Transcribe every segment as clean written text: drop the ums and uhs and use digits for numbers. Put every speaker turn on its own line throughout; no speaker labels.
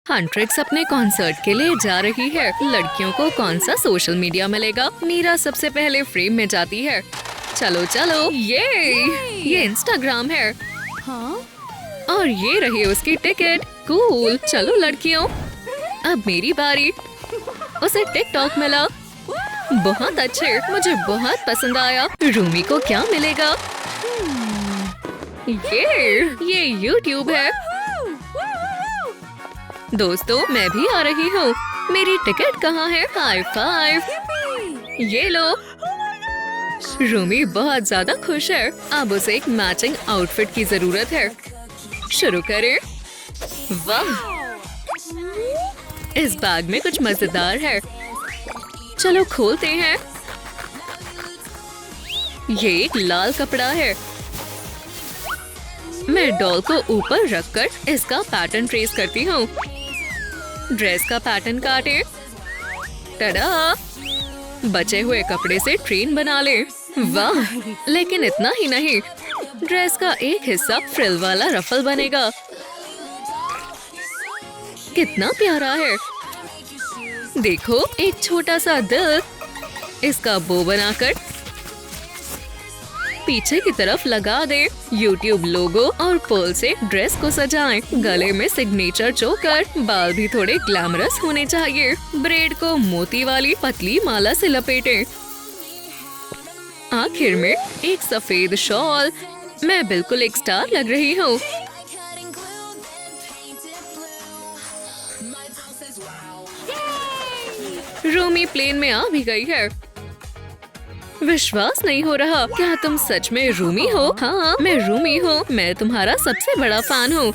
हंट्रिक्स अपने कॉन्सर्ट के लिए जा रही है। लड़कियों को कौन सा सोशल मीडिया मिलेगा? मीरा सबसे पहले फ्रेम में जाती है। चलो चलो, ये इंस्टाग्राम है। और ये रही उसकी टिकट। कूल। चलो लड़कियों, अब मेरी बारी। उसे टिकटॉक मिला। बहुत अच्छे, मुझे बहुत पसंद आया। रूमी को क्या मिलेगा? ये यूट्यूब है। दोस्तों, मैं भी आ रही हूँ। मेरी टिकट कहाँ है? High five. ये लो। रूमी बहुत ज्यादा खुश है। अब उसे एक मैचिंग आउटफिट की जरूरत है। शुरू करें। वाह, इस बैग में कुछ मजेदार है। चलो खोलते हैं। ये एक लाल कपड़ा है। मैं डॉल को ऊपर रखकर इसका पैटर्न ट्रेस करती हूँ। ड्रेस का पैटर्न काटे। टडा! बचे हुए कपड़े से ट्रेन बना ले। वाह, लेकिन इतना ही नहीं, ड्रेस का एक हिस्सा फ्रिल वाला रफल बनेगा। कितना प्यारा है। देखो, एक छोटा सा दिल। इसका बो बनाकर पीछे की तरफ लगा दे। यूट्यूब लोगो और पर्ल से ड्रेस को सजाएं। गले में सिग्नेचर चोकर। बाल भी थोड़े ग्लैमरस होने चाहिए। ब्रेड को मोती वाली पतली माला से लपेटें। आखिर में एक सफेद शॉल। मैं बिल्कुल एक स्टार लग रही हूँ। रूमी प्लेन में आ भी गई है। विश्वास नहीं हो रहा। क्या तुम सच में रूमी हो? हाँ, मैं रूमी हूँ। मैं तुम्हारा सबसे बड़ा फैन हूँ।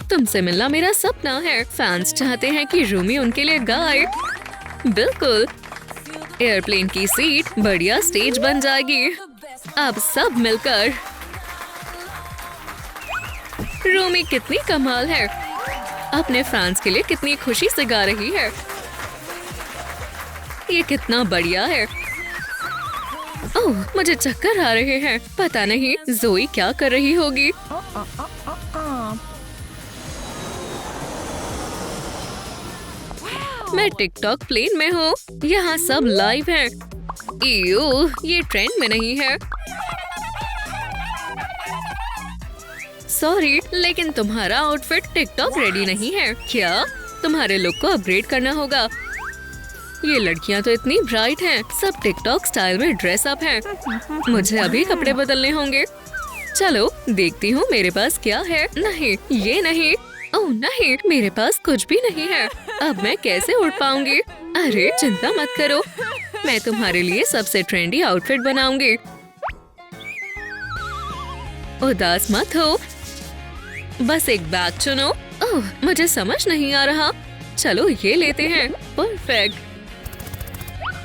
तुमसे मिलना मेरा सपना है। फैंस चाहते हैं कि रूमी उनके लिए गाए। बिल्कुल। एयरप्लेन की सीट बढ़िया स्टेज बन जाएगी। अब सब मिलकर। रूमी कितनी कमाल है। अपने फैंस के लिए कितनी खुशी से गा रही है। ये कितना बढ़िया है। ओह, मुझे चक्कर आ रहे हैं। पता नहीं ज़ोई क्या कर रही होगी। मैं टिकटॉक प्लेन में हूँ। यहाँ सब लाइव हैं। इयो, ये ट्रेंड में नहीं है। सॉरी, लेकिन तुम्हारा आउटफिट टिकटॉक रेडी नहीं है। क्या? तुम्हारे लुक को अपग्रेड करना होगा। ये लड़कियां तो इतनी ब्राइट हैं। सब टिकटॉक स्टाइल में ड्रेस अप हैं। मुझे अभी कपड़े बदलने होंगे। चलो देखती हूँ मेरे पास क्या है। नहीं, ये नहीं। ओह नहीं, मेरे पास कुछ भी नहीं है। अब मैं कैसे उड़ पाऊंगी? अरे चिंता मत करो, मैं तुम्हारे लिए सबसे ट्रेंडी आउटफिट बनाऊंगी। उदास मत हो, बस एक बैग चुनो। ओह, मुझे समझ नहीं आ रहा। चलो ये लेते हैं। परफेक्ट।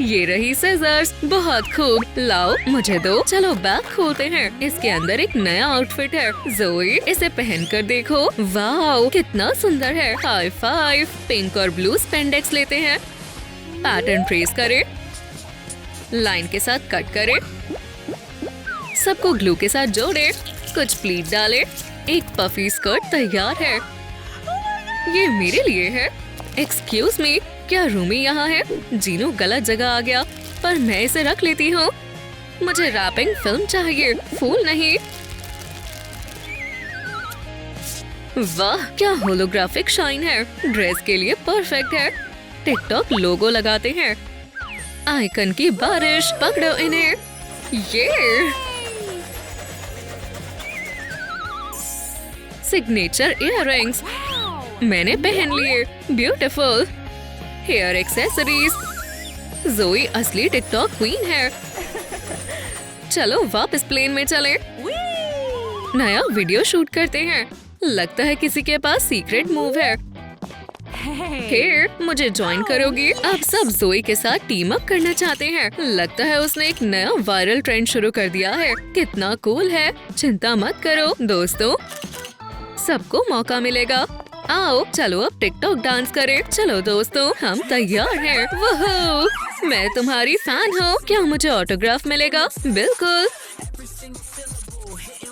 ये रही सीजर्स। बहुत खूब। लाओ, मुझे दो। चलो बैग खोलते हैं। इसके अंदर एक नया आउटफिट है। ज़ोई, इसे पहनकर देखो। वाओ, कितना सुंदर है। High five. पिंक और ब्लू स्पेंडेक्स लेते हैं। पैटर्न ट्रेस करें। लाइन के साथ कट करें। सबको ग्लू के साथ जोड़े। कुछ प्लीट डालें। एक पफी स्कर्ट तैयार है। ये मेरे लिए है। एक्सक्यूज मी, क्या रूमी यहाँ है? जीनू गलत जगह आ गया, पर मैं इसे रख लेती हूँ। मुझे रैपिंग फिल्म चाहिए, फूल नहीं। वाह, क्या होलोग्राफिक शाइन है। ड्रेस के लिए परफेक्ट है। टिकटॉक लोगो लगाते हैं। आइकन की बारिश। पकड़ो इन्हें। ये सिग्नेचर इयररिंग्स मैंने पहन लिए। ब्यूटीफुल। Hair accessories. ज़ोई असली टिकटॉक क्वीन है। चलो वापस प्लेन में चलें। नया वीडियो शूट करते हैं। लगता है किसी के पास सीक्रेट मूव है। हे, मुझे ज्वाइन करोगी? अब सब ज़ोई के साथ टीम अप करना चाहते हैं। लगता है उसने एक नया वायरल ट्रेंड शुरू कर दिया है। कितना कूल है। चिंता मत करो दोस्तों, सबको मौका मिलेगा। आओ, चलो अब टिकटॉक डांस करें। चलो दोस्तों, हम तैयार हैं। वोहो, मैं तुम्हारी फैन हूँ। क्या मुझे ऑटोग्राफ मिलेगा? बिल्कुल।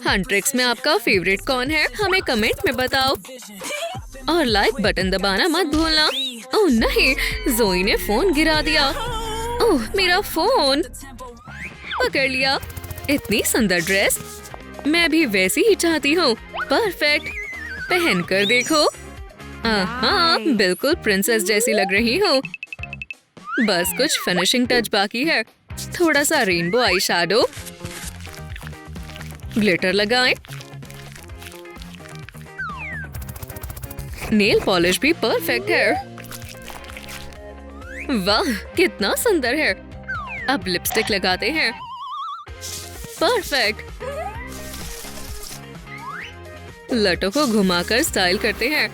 हंट्रिक्स में आपका फेवरेट कौन है? हमें कमेंट में बताओ। और लाइक बटन दबाना मत भूलना। ओह नहीं, जोई ने फोन गिरा दिया। ओह मेरा फोन। पकड़ लिया। इतनी सुंदर ड्रेस, मैं भी वैसी ही चाहती हूँ। परफेक्ट, पहन कर देखो। हाँ, बिल्कुल प्रिंसेस जैसी लग रही हूँ। बस कुछ फिनिशिंग टच बाकी है। थोड़ा सा रेनबो आई शैडो, ग्लिटर लगाएं। नेल पॉलिश भी परफेक्ट है। वाह कितना सुंदर है। अब लिपस्टिक लगाते हैं। परफेक्ट। लटों को घुमाकर स्टाइल करते हैं।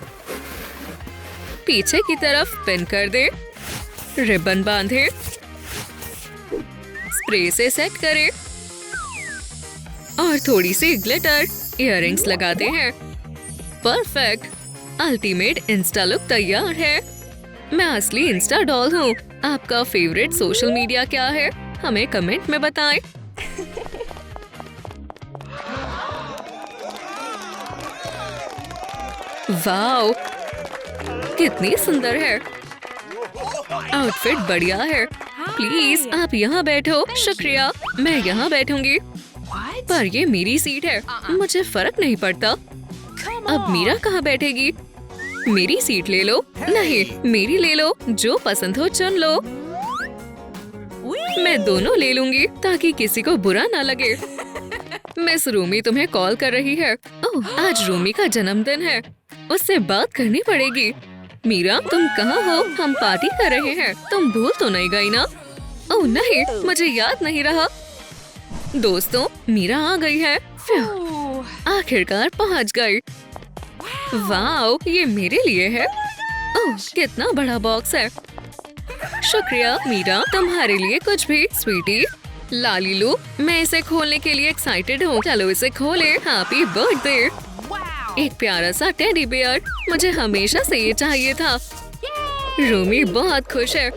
पीछे की तरफ पिन कर दे। रिबन बांधे। स्प्रे से सेट करें और थोड़ी सी ग्लिटर। इयररिंग्स लगाते हैं। परफेक्ट। अल्टीमेट इंस्टा लुक तैयार है। मैं असली इंस्टा डॉल हूँ। आपका फेवरेट सोशल मीडिया क्या है? हमें कमेंट में बताएं। वाओ कितनी सुंदर है। आउटफिट बढ़िया है। प्लीज आप यहाँ बैठो। शुक्रिया, मैं यहाँ बैठूंगी। पर ये मेरी सीट है, मुझे फर्क नहीं पड़ता। अब मीरा कहाँ बैठेगी? मेरी सीट ले लो। नहीं, मेरी ले लो। जो पसंद हो चुन लो। मैं दोनों ले लूंगी ताकि किसी को बुरा ना लगे। मिस रूमी तुम्हें कॉल कर रही है। ओह, आज रूमी का जन्मदिन है, उससे बात करनी पड़ेगी। मीरा तुम कहाँ हो? हम पार्टी कर रहे हैं। तुम भूल तो नहीं गई ना? ओह नहीं, मुझे याद नहीं रहा। दोस्तों, मीरा आ गई है। आखिरकार पहुँच गई। वाओ, ये मेरे लिए है। ओह कितना बड़ा बॉक्स है। शुक्रिया मीरा, तुम्हारे लिए कुछ भी। स्वीटी लालीलू, मैं इसे खोलने के लिए एक्साइटेड हूँ। चलो इसे खोले। Happy birthday. एक प्यारा सा टेडी बेयर, मुझे हमेशा से ये चाहिए था। रूमी बहुत खुश है।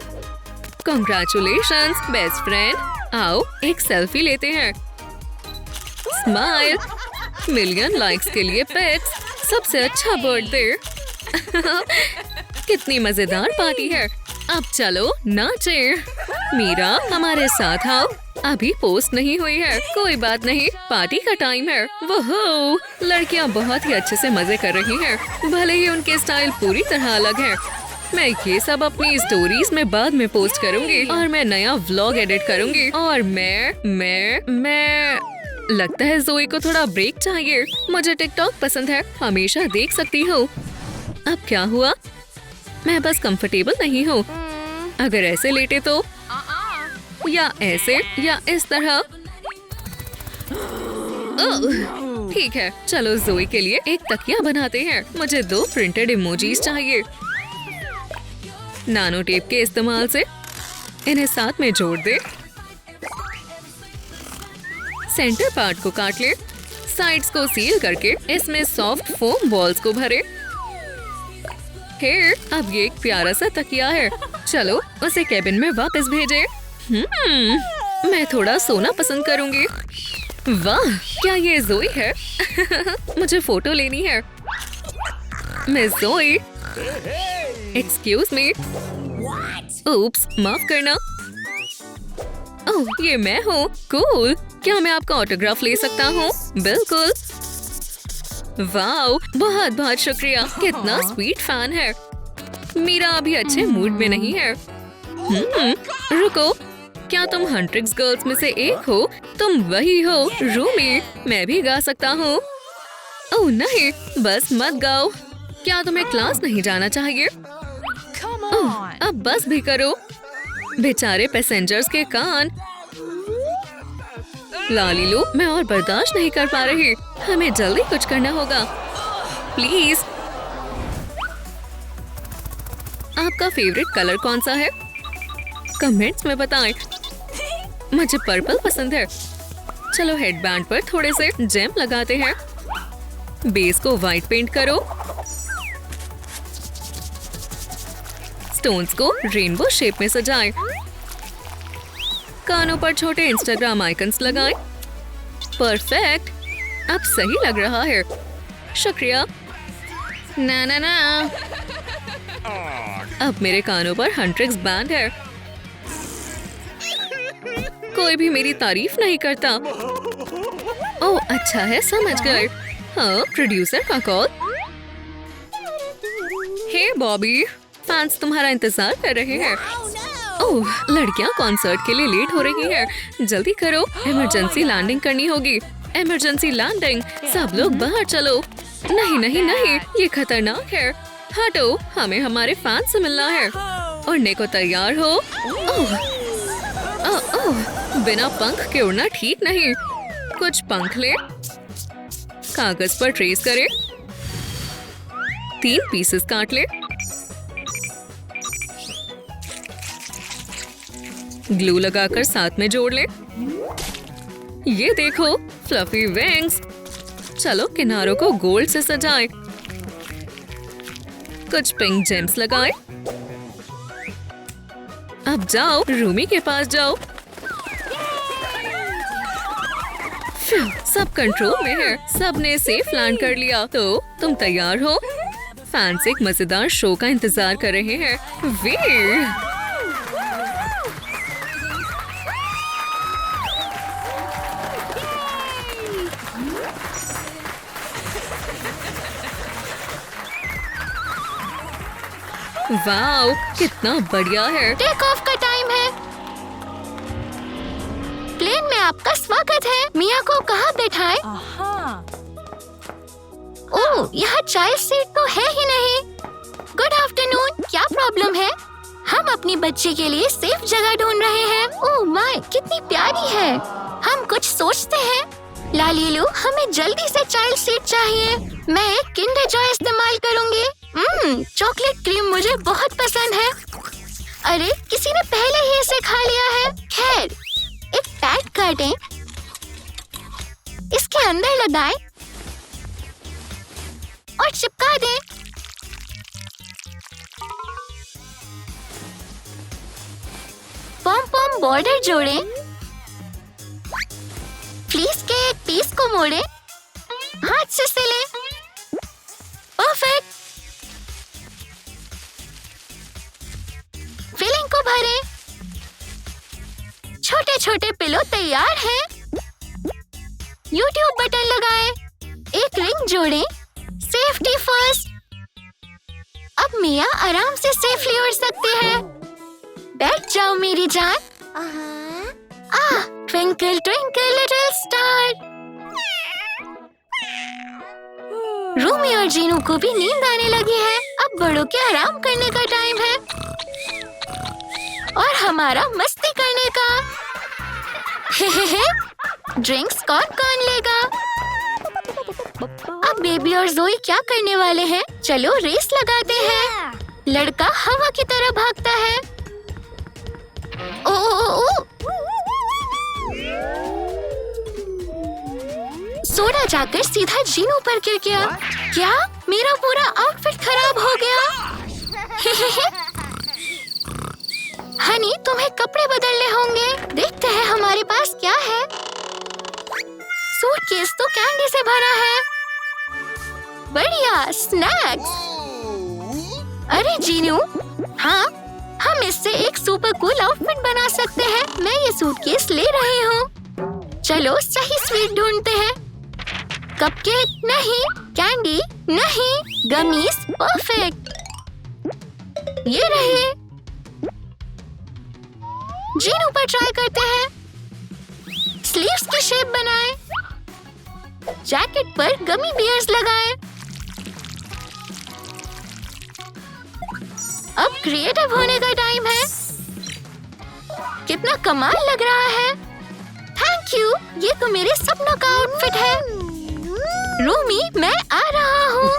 Congratulations best friend. आओ एक सेल्फी लेते हैं। स्माइल। मिलियन लाइक्स के लिए पेट्स। सबसे अच्छा बर्थडे। कितनी मजेदार पार्टी है। अब चलो नाचे। मीरा हमारे साथ आओ। अभी पोस्ट नहीं हुई है। कोई बात नहीं, पार्टी का टाइम है। वोहो, लड़कियां बहुत ही अच्छे से मजे कर रही हैं। भले ही उनके स्टाइल पूरी तरह अलग है। मैं ये सब अपनी स्टोरीज में बाद में पोस्ट करूंगी और मैं नया व्लॉग एडिट करूंगी। और मैं लगता है जोई को थोड़ा ब्रेक चाहिए। मुझे टिकटॉक पसंद है, हमेशा देख सकती हूँ। अब क्या हुआ? मैं बस कंफर्टेबल नहीं हूँ। अगर ऐसे लेटे तो, या ऐसे, या इस तरह। ठीक है, चलो जोई के लिए एक तकिया बनाते हैं। मुझे 2 प्रिंटेड इमोजीज चाहिए। नानो टेप के इस्तेमाल से इन्हें साथ में जोड़ दे। सेंटर पार्ट को काट ले। साइड्स को सील करके इसमें सॉफ्ट फोम बॉल्स को भरे। अब ये एक प्यारा सा तकिया है। चलो उसे केबिन में वापस भेजे। मैं थोड़ा सोना पसंद करूंगी। वाह, क्या ये जोई है? मुझे फोटो लेनी है। मिस जोई। Excuse me. उप्स, माफ करना। ओह, ये मैं हूँ। कूल। क्या मैं आपका ऑटोग्राफ ले सकता हूँ? बिल्कुल। वाओ, बहुत बहुत शुक्रिया। कितना स्वीट फैन है। मीरा अभी अच्छे मूड में नहीं है। रुको, क्या तुम हंट्रिक्स गर्ल्स में से एक हो? तुम वही हो रूमी। मैं भी गा सकता हूँ। ओह नहीं, बस मत गाओ। क्या तुम्हें क्लास नहीं जाना चाहिए? ओह, अब बस भी करो। बेचारे पैसेंजर्स के कान। लालीलू, मैं और बर्दाश्त नहीं कर पा रही। हमें जल्दी कुछ करना होगा। प्लीज। आपका फेवरेट कलर कौन सा है? कमेंट्स में बताएं। मुझे पर्पल पसंद है। चलो हेडबैंड पर थोड़े से जेम लगाते हैं। बेस को व्हाइट पेंट करो। स्टोन्स को रेनबो शेप में सजाएं। कानों पर छोटे इंस्टाग्राम आइकन्स लगाएं। परफेक्ट, अब सही लग रहा है। शुक्रिया। ना ना ना, अब मेरे कानों पर हंट्रिक्स बैंड है। कोई भी मेरी तारीफ नहीं करता। ओह अच्छा है, समझ गए। हाँ, प्रोड्यूसर का कॉल। हे बॉबी, फैंस तुम्हारा इंतजार कर रहे हैं। ओह, लड़कियां कॉन्सर्ट के लिए लेट हो रही हैं। जल्दी करो, इमरजेंसी लैंडिंग करनी होगी। इमरजेंसी लैंडिंग, सब लोग बाहर चलो। नहीं नहीं नहीं, ये खतरनाक है। हटो, हमें हमारे फैंस से मिलना है। उड़ने को तैयार हो। ओह, ओह, ओह, बिना पंख के उड़ना ठीक नहीं। कुछ पंख ले, कागज पर ट्रेस करें, 3 पीसेस काट ले, ग्लू लगाकर साथ में जोड़ ले। ये देखो, फ्लफी विंग्स। चलो किनारों को गोल्ड से सजाएं। कुछ पिंक जेम्स लगाएं। अब जाओ, रूमी के पास जाओ। सब कंट्रोल में है, सबने सेफ लैंड कर लिया। तो तुम तैयार हो? फैंस एक मजेदार शो का इंतजार कर रहे हैं। वीर, वाओ, कितना बढ़िया है।
टेक ऑफ का टाइम है। प्लेन में आपका स्वागत है। मिया को कहाँ बैठाएं? ओह, यहाँ चाइल्ड सीट तो है ही नहीं। गुड आफ्टरनून, क्या प्रॉब्लम है? हम अपनी बच्चे के लिए सेफ जगह ढूंढ रहे हैं। ओह माय, कितनी प्यारी है। हम कुछ सोचते हैं। लालीलू, हमें जल्दी से चाइल्ड सीट चाहिए। मैं एक किंडर जॉय इस्तेमाल करूँगी। चॉकलेट क्रीम मुझे बहुत पसंद है। अरे, किसी ने पहले ही इसे खा लिया है। खैर, एक पैड काटें, इसके अंदर लगाएं और चिपका दें। पॉम पॉम बॉर्डर जोड़ें। फ्लीस के एक पीस को मोड़ें, हाथ से सिलें। परफेक्ट। फिलिंग को भरें। छोटे छोटे पिलो तैयार हैं। YouTube बटन लगाएं, एक रिंग जोड़ें। Safety first. अब मिया आराम से सेफली उड़ सकती है। बैठ जाओ मेरी जान। Twinkle twinkle little star. Rumi और जीनू को भी नींद आने लगी है। अब बड़ों के आराम करने का टाइम है और हमारा मस्ती करने का। ड्रिंक्स कौन कौन लेगा? अब बेबी और जोई क्या करने वाले हैं? चलो रेस लगाते हैं। लड़का हवा की तरह भागता है। ओ, सोडा जाकर सीधा जीनू पर गिर गया। क्या? मेरा पूरा आउटफिट खराब हो गया। हनी, तुम्हें कपड़े बदलने होंगे। देखते हैं हमारे पास क्या है। सूटकेस तो कैंडी से भरा है। बढ़िया, स्नैक्स। अरे जीनू, हाँ, हम इससे एक सुपर कूल आउटफिट बना सकते हैं। मैं ये सूटकेस ले रही हूँ। चलो सही स्वीट ढूंढते हैं। कपकेक नहीं, कैंडी नहीं, गमीज परफेक्ट। ये रहे। जीनू पर ट्राई करते हैं। स्लीव्स की शेप बनाएं। जैकेट पर गमी बियर्स लगाएं। अब क्रिएटिव होने का टाइम है। कितना कमाल लग रहा है। थैंक यू, ये तो मेरे सपनों का आउटफिट है। रूमी, मैं आ रहा हूँ।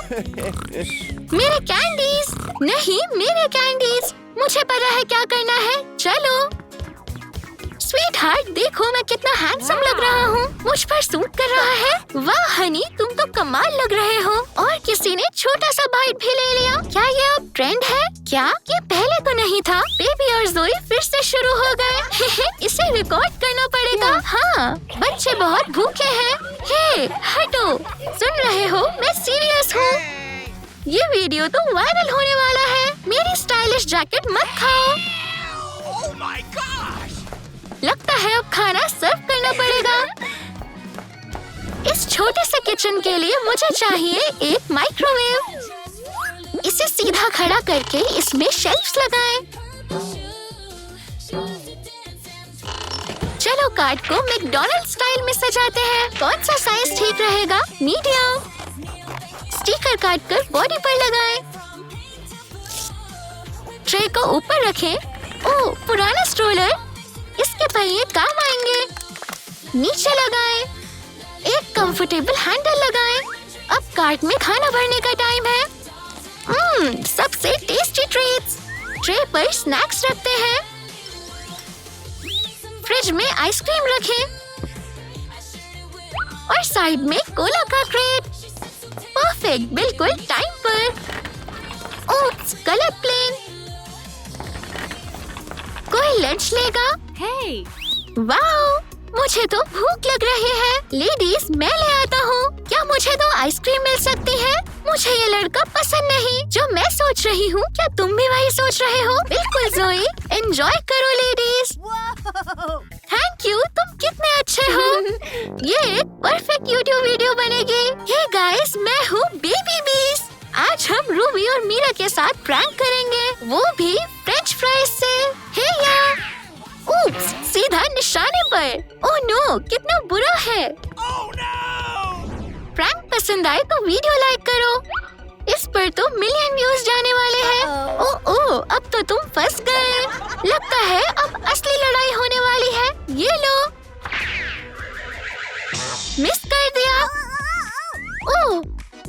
मेरे कैंडीज नहीं, मेरे कैंडीज। मुझे पता है क्या करना है। चलो। स्वीट हार्ट, देखो मैं कितना हैंडसम लग रहा हूँ। मुझ पर सूट कर रहा है। वाह हनी, तुम तो कमाल लग रहे हो। और किसी ने छोटा सा बाइट भी ले लिया। क्या ये अब ट्रेंड है? क्या ये पहले तो नहीं था? बेबी और जोई फिर से शुरू हो गए। इसे रिकॉर्ड करना पड़ेगा। हाँ, बच्चे बहुत भूखे हैं। हे, हटो। सुन रहे हो, मैं सीरियस हूँ। ये वीडियो तो वायरल होने वाला है। मेरी स्टाइलिश जैकेट मत खाओ। लगता है अब खाना सर्व करना पड़ेगा। इस छोटे से किचन के लिए मुझे चाहिए एक माइक्रोवेव। इसे सीधा खड़ा करके इसमें शेल्फ्स लगाएं। चलो कार्ड को मैकडॉनल्ड स्टाइल में सजाते हैं। कौन सा साइज ठीक रहेगा? मीडियम। स्टिकर काट कर बॉडी पर लगाएं। ट्रे को ऊपर रखें। ओह, पुराना स्ट्रोलर, इसके पहिए काम आएंगे। नीचे लगाएं। एक कंफर्टेबल हैंडल लगाएं। अब कार्ट में खाना भरने का टाइम है। सबसे टेस्टी ट्रीट्स। ट्रे पर स्नैक्स रखते हैं। फ्रिज में आइसक्रीम रखें और साइड में कोला का क्रेट। परफेक्ट, बिल्कुल टाइम पर। Oats colour plain. कोई लंच लेगा?
Hey!
वाओ, मुझे तो भूख लग रही है। लेडीज, मैं ले आता हूँ। क्या मुझे तो आइसक्रीम मिल सकती है? मुझे ये लड़का पसंद नहीं जो मैं सोच रही हूँ। क्या तुम भी वही सोच रहे हो? बिल्कुल जोई, एंजॉय करो लेडीज। थैंक यू, तुम कितने अच्छे हो। ये एक परफेक्ट यूट्यूब वीडियो बनेगी। हे गाइस, मैं हूँ बेबी बीस। आज हम रूबी और मीरा के साथ प्रैंक करेंगे, वो भी फ्रेंच फ्राइज से। हे यार, उप्स, सीधा निशाने पर। ओह नो, कितना बुरा है। प्रैंक पसंद आए तो वीडियो लाइक करो। इस पर तो मिलियन व्यूज जाने वाले हैं। ओह, अब तो तुम फंस गए। लगता है अब असली लड़ाई होने वाली है। ये लो, मिस कर दिया। ओह,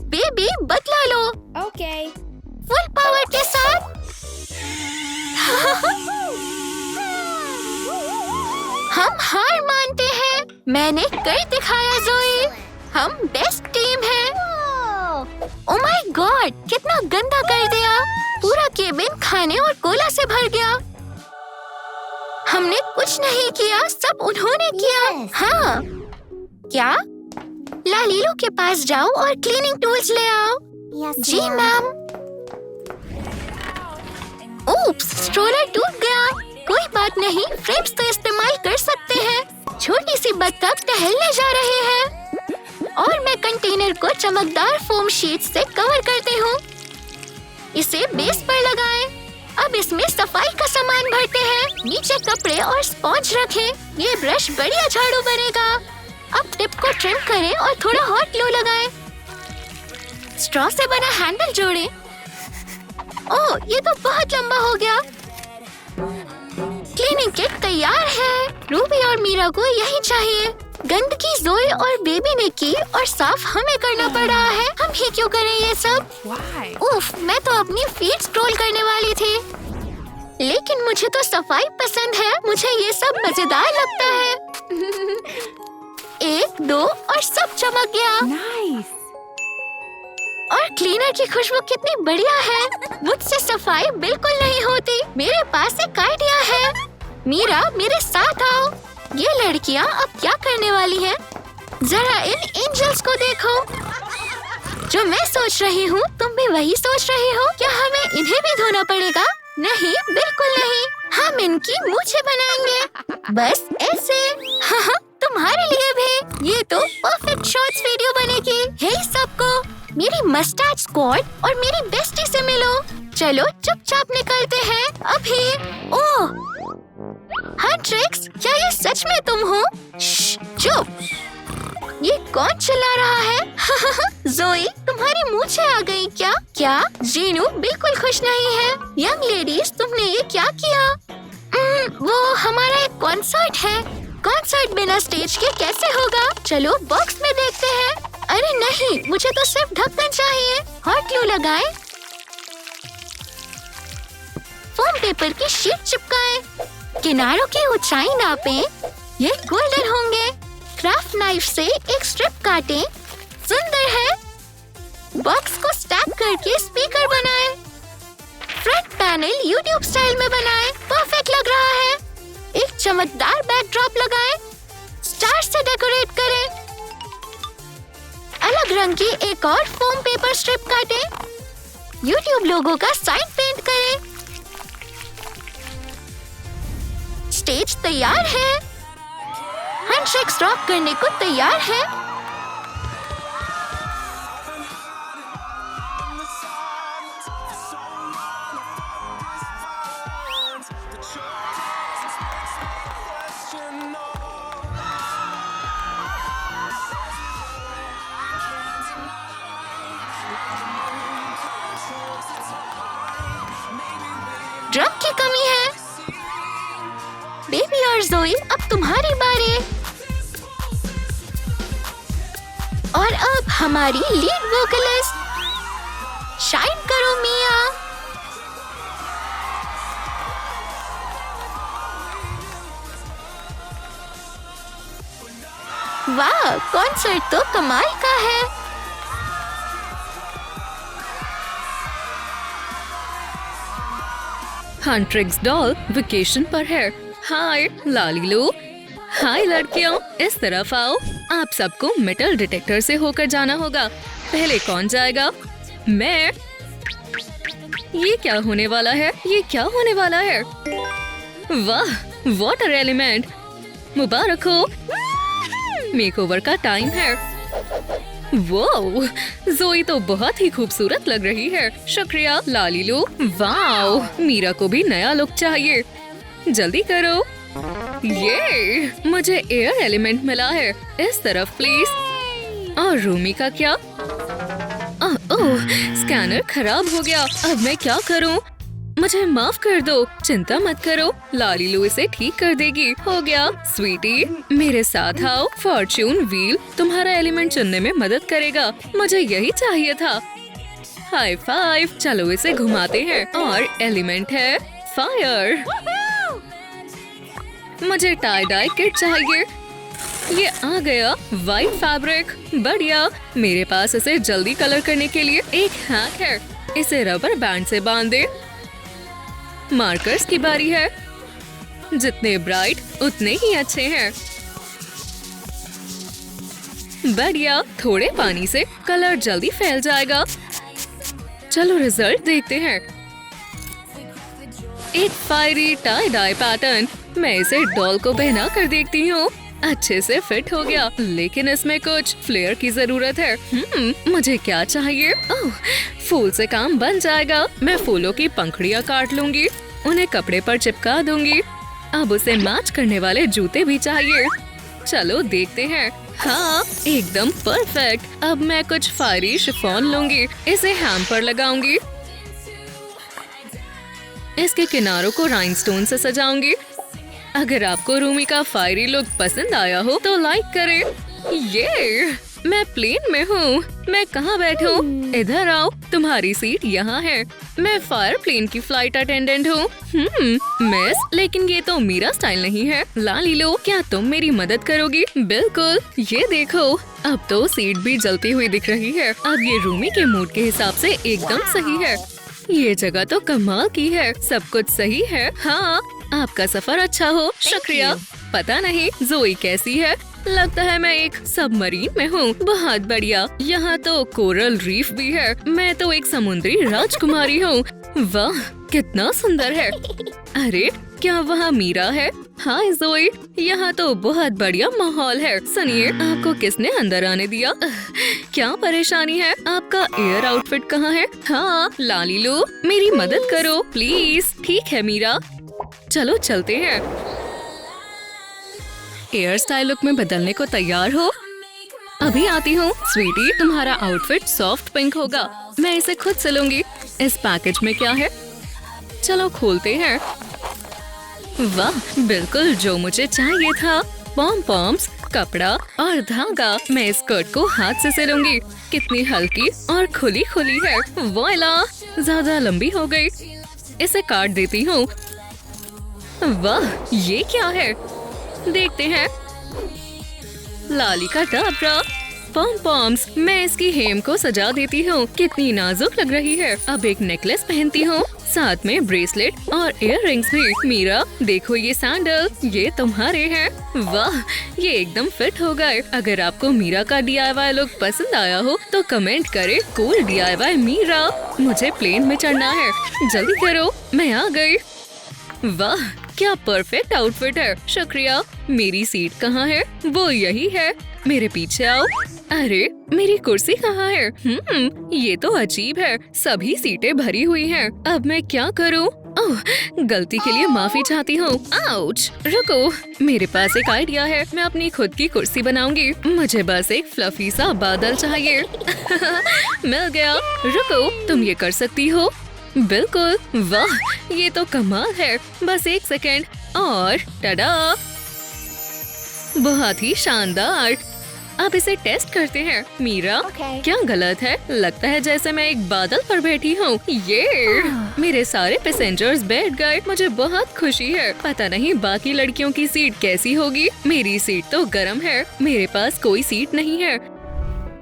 बेबी बदला लो।
Okay.
फुल पावर के साथ। हम हार मानते हैं। मैंने कर दिखाया जोई। हम बेस्ट टीम है। ओह माय गॉड, कितना गंदा कर दिया। पूरा केबिन खाने और कोला से भर गया। हमने कुछ नहीं किया, सब उन्होंने किया। हाँ, क्या? लालीलो के पास जाओ और क्लीनिंग टूल्स ले आओ। जी मैम। ओप्स, स्ट्रोलर टूट गया। कोई बात नहीं, फ्रेम्स तो इस्तेमाल कर सकते हैं। छोटी सी बत्तख टहलने जा रही है और मैं कंटेनर को चमकदार फोम शीट से कवर करती हूँ। इसे बेस पर लगाएं। अब इसमें सफाई का सामान भरते हैं। नीचे कपड़े और स्पॉन्ज रखें। ये ब्रश बढ़िया झाड़ू बनेगा। अब टिप को ट्रिम करें और थोड़ा हॉट ग्लू लगाएं। स्ट्रॉ से बना हैंडल जोड़ें। ओह, ये तो बहुत लंबा हो गया। क्लीनिंग किट तैयार है। रूबी और मीरा को यही चाहिए। गंदगी जोई और बेबी ने की और साफ हमें करना पड़ रहा है। हम ही क्यों करें ये सब? उफ, मैं तो अपनी फीड स्क्रॉल करने वाली थी। लेकिन मुझे तो सफाई पसंद है। मुझे ये सब मजेदार लगता है। 1, 2 और सब चमक गया।
Nice.
और क्लीनर की खुशबू कितनी बढ़िया है। मुझसे सफाई बिल्कुल नहीं होती। मेरे पास एक आइडिया है। मीरा, मेरे साथ आओ। ये लड़कियाँ अब क्या करने वाली हैं? जरा इन एंजल्स को देखो। जो मैं सोच रही हूँ, तुम भी वही सोच रही हो। क्या हमें इन्हें भी धोना पड़ेगा? नहीं, बिल्कुल नहीं। हम इनकी मूछें बनाएंगे, बस ऐसे। हाँ, तुम्हारे लिए भी। ये तो परफेक्ट शॉर्ट्स वीडियो बनेगी। हे सबको, मेरी मस्टैच स्क्वाड और मेरी बेस्टी से मिलो। चलो चुपचाप निकलते हैं अभी। ओह, हाँ ट्रिक्स, क्या ये सच में तुम हो? चुप। ये कौन चिल्ला रहा है? जोई, तुम्हारी मूछें आ गई क्या? क्या? जीनू बिल्कुल खुश नहीं है। यंग लेडीज, तुमने ये क्या किया? वो हमारा एक कॉन्सर्ट है। कॉन्सर्ट बिना स्टेज के कैसे होगा? चलो बॉक्स में देखते हैं। अरे नहीं, मुझे तो सिर्फ ढक्कन चाहिए। हॉट ग्लू लगाएं। फोम पेपर की शीट चिपकाएं। किनारों की ऊंचाई नापें। ये गोल्डन होंगे। क्राफ्ट नाइफ से एक स्ट्रिप काटें। सुंदर है। बॉक्स को स्टैक करके स्पीकर बनाएं। फ्रंट पैनल यूट्यूब स्टाइल में बनाएं। परफेक्ट लग रहा है। एक चमकदार बैकड्रॉप लगाएं। स्टार से डेकोरेट करें। अलग रंग की एक और फोम पेपर स्ट्रिप काटें। YouTube लोगो का साइन पेंट करें। स्टेज तैयार है। हैंडशेक्स रॉक करने को तैयार है। ड्रम की कमी है। बेबी और ज़ोई, अब तुम्हारी बारी। और अब हमारी लीड वोकलिस्ट। शाइन करो मिया। वाह, कॉन्सर्ट तो कमाल का है।
हंट्रिक्स डॉल वेकेशन पर है। हाय लालीलू। हाय लड़कियों, इस तरफ आओ। आप सबको मेटल डिटेक्टर से होकर जाना होगा। पहले कौन जाएगा? मैं। ये क्या होने वाला है? ये क्या होने वाला है? वाह, वाटर एलिमेंट। मुबारक हो। मेकओवर का टाइम है। वाओ, ज़ोई तो बहुत ही खूबसूरत लग रही है। शुक्रिया लालीलू। वाओ, मीरा को भी नया लुक चाहिए। जल्दी करो। ये मुझे एयर एलिमेंट मिला है। इस तरफ प्लीज। और रूमी का क्या? ओह, स्कैनर खराब हो गया। अब मैं क्या करूं? मुझे माफ कर दो। चिंता मत करो, लालीलू इसे ठीक कर देगी। हो गया। स्वीटी, मेरे साथ आओ। फॉर्च्यून व्हील तुम्हारा एलिमेंट चुनने में मदद करेगा। मुझे यही चाहिए था। High five. चलो इसे घुमाते हैं। और एलिमेंट है फायर। मुझे टाई डाई किट चाहिए। ये आ गया। वाइट फैब्रिक, बढ़िया। मेरे पास इसे जल्दी कलर करने के लिए एक हैक है। इसे रबर बैंड से बांध दे। मार्कर्स की बारी है। जितने ब्राइट उतने ही अच्छे हैं। बढ़िया। थोड़े पानी से कलर जल्दी फैल जाएगा। चलो रिजल्ट देखते हैं। एक फायरी टाई डाई पैटर्न। मैं इसे डॉल को पहना कर देखती हूँ। अच्छे से फिट हो गया, लेकिन इसमें कुछ फ्लेयर की जरूरत है। मुझे क्या चाहिए? ओह, फूल से काम बन जाएगा। मैं फूलों की पंखुड़ियाँ काट लूंगी, उन्हें कपड़े पर चिपका दूंगी। अब उसे मैच करने वाले जूते भी चाहिए। चलो देखते हैं। हाँ, एकदम परफेक्ट। अब मैं कुछ फायरी शिफॉन लूंगी, इसे हैम पर लगाऊंगी। इसके किनारों को राइनस्टोन से सजाऊंगी। अगर आपको रूमी का फायरी लुक पसंद आया हो तो लाइक करें। ये मैं प्लेन में हूँ। मैं कहाँ बैठूं? इधर आओ, तुम्हारी सीट यहाँ है। मैं फायर प्लेन की फ्लाइट अटेंडेंट हूँ। मिस, लेकिन ये तो मेरा स्टाइल नहीं है। लालीलो, क्या तुम मेरी मदद करोगी? बिल्कुल। ये देखो, अब तो सीट भी जलती हुई दिख रही है। अब ये रूमी के मूड के हिसाब से एकदम सही है। ये जगह तो कमाल की है। सब कुछ सही है। हाँ, आपका सफर अच्छा हो। शुक्रिया। पता नहीं ज़ोई कैसी है। लगता है मैं एक सबमरीन में हूँ। बहुत बढ़िया। यहाँ तो कोरल रीफ भी है। मैं तो एक समुद्री राजकुमारी हूँ। वाह, कितना सुंदर है। अरे, क्या वहाँ मीरा है? हाय ज़ोई, यहाँ तो बहुत बढ़िया माहौल है। सुनिए, आपको किसने अंदर आने दिया? क्या परेशानी है? आपका एयर आउटफिट कहाँ है? हाँ, लालीलो, मेरी मदद करो प्लीज। ठीक है मीरा, चलो चलते हैं। हेयर स्टाइल लुक में बदलने को तैयार हो? अभी आती हूँ। स्वीटी, तुम्हारा आउटफिट सॉफ्ट पिंक होगा। मैं इसे खुद सिलूंगी। इस पैकेज में क्या है? चलो खोलते हैं। वाह, बिल्कुल जो मुझे चाहिए था। पॉम पॉम्स, कपड़ा और धागा। मैं इस स्कर्ट को हाथ से सिलूंगी। कितनी हल्की और खुली खुली है। वॉइला, ज्यादा लंबी हो गई। इसे काट देती हूँ। वाह, ये क्या है? देखते हैं। लाली का टापरा, पॉम पॉम्स। मैं इसकी हेम को सजा देती हूँ। कितनी नाजुक लग रही है। अब एक नेकलेस पहनती हूँ। साथ में ब्रेसलेट और इयररिंग्स भी। मीरा देखो ये सैंडल, ये तुम्हारे हैं। वाह, ये एकदम फिट हो गए। अगर आपको मीरा का DIY लुक पसंद आया हो तो कमेंट करे कूल DIY मीरा। मुझे प्लेन में चढ़ना है, जल्दी करो, मैं आ गई। वाह, क्या परफेक्ट आउटफिट है। शुक्रिया। मेरी सीट कहाँ है? वो यही है, मेरे पीछे आओ। अरे मेरी कुर्सी कहाँ है? ये तो अजीब है, सभी सीटें भरी हुई हैं। अब मैं क्या करूँ? ओह, गलती के लिए माफी चाहती हूँ। आउच, रुको, मेरे पास एक आइडिया है। मैं अपनी खुद की कुर्सी बनाऊंगी। मुझे बस एक फ्लफी सा बादल चाहिए। मिल गया। रुको, तुम ये कर सकती हो। बिल्कुल। वाह, ये तो कमाल है। बस एक सेकेंड और टडा, बहुत ही शानदार। अब इसे टेस्ट करते हैं। मीरा, क्या गलत है? लगता है जैसे मैं एक बादल पर बैठी हूँ। ये मेरे सारे पैसेंजर्स बैठ गए। मुझे बहुत खुशी है। पता नहीं बाकी लड़कियों की सीट कैसी होगी। मेरी सीट तो गर्म है। मेरे पास कोई सीट नहीं है।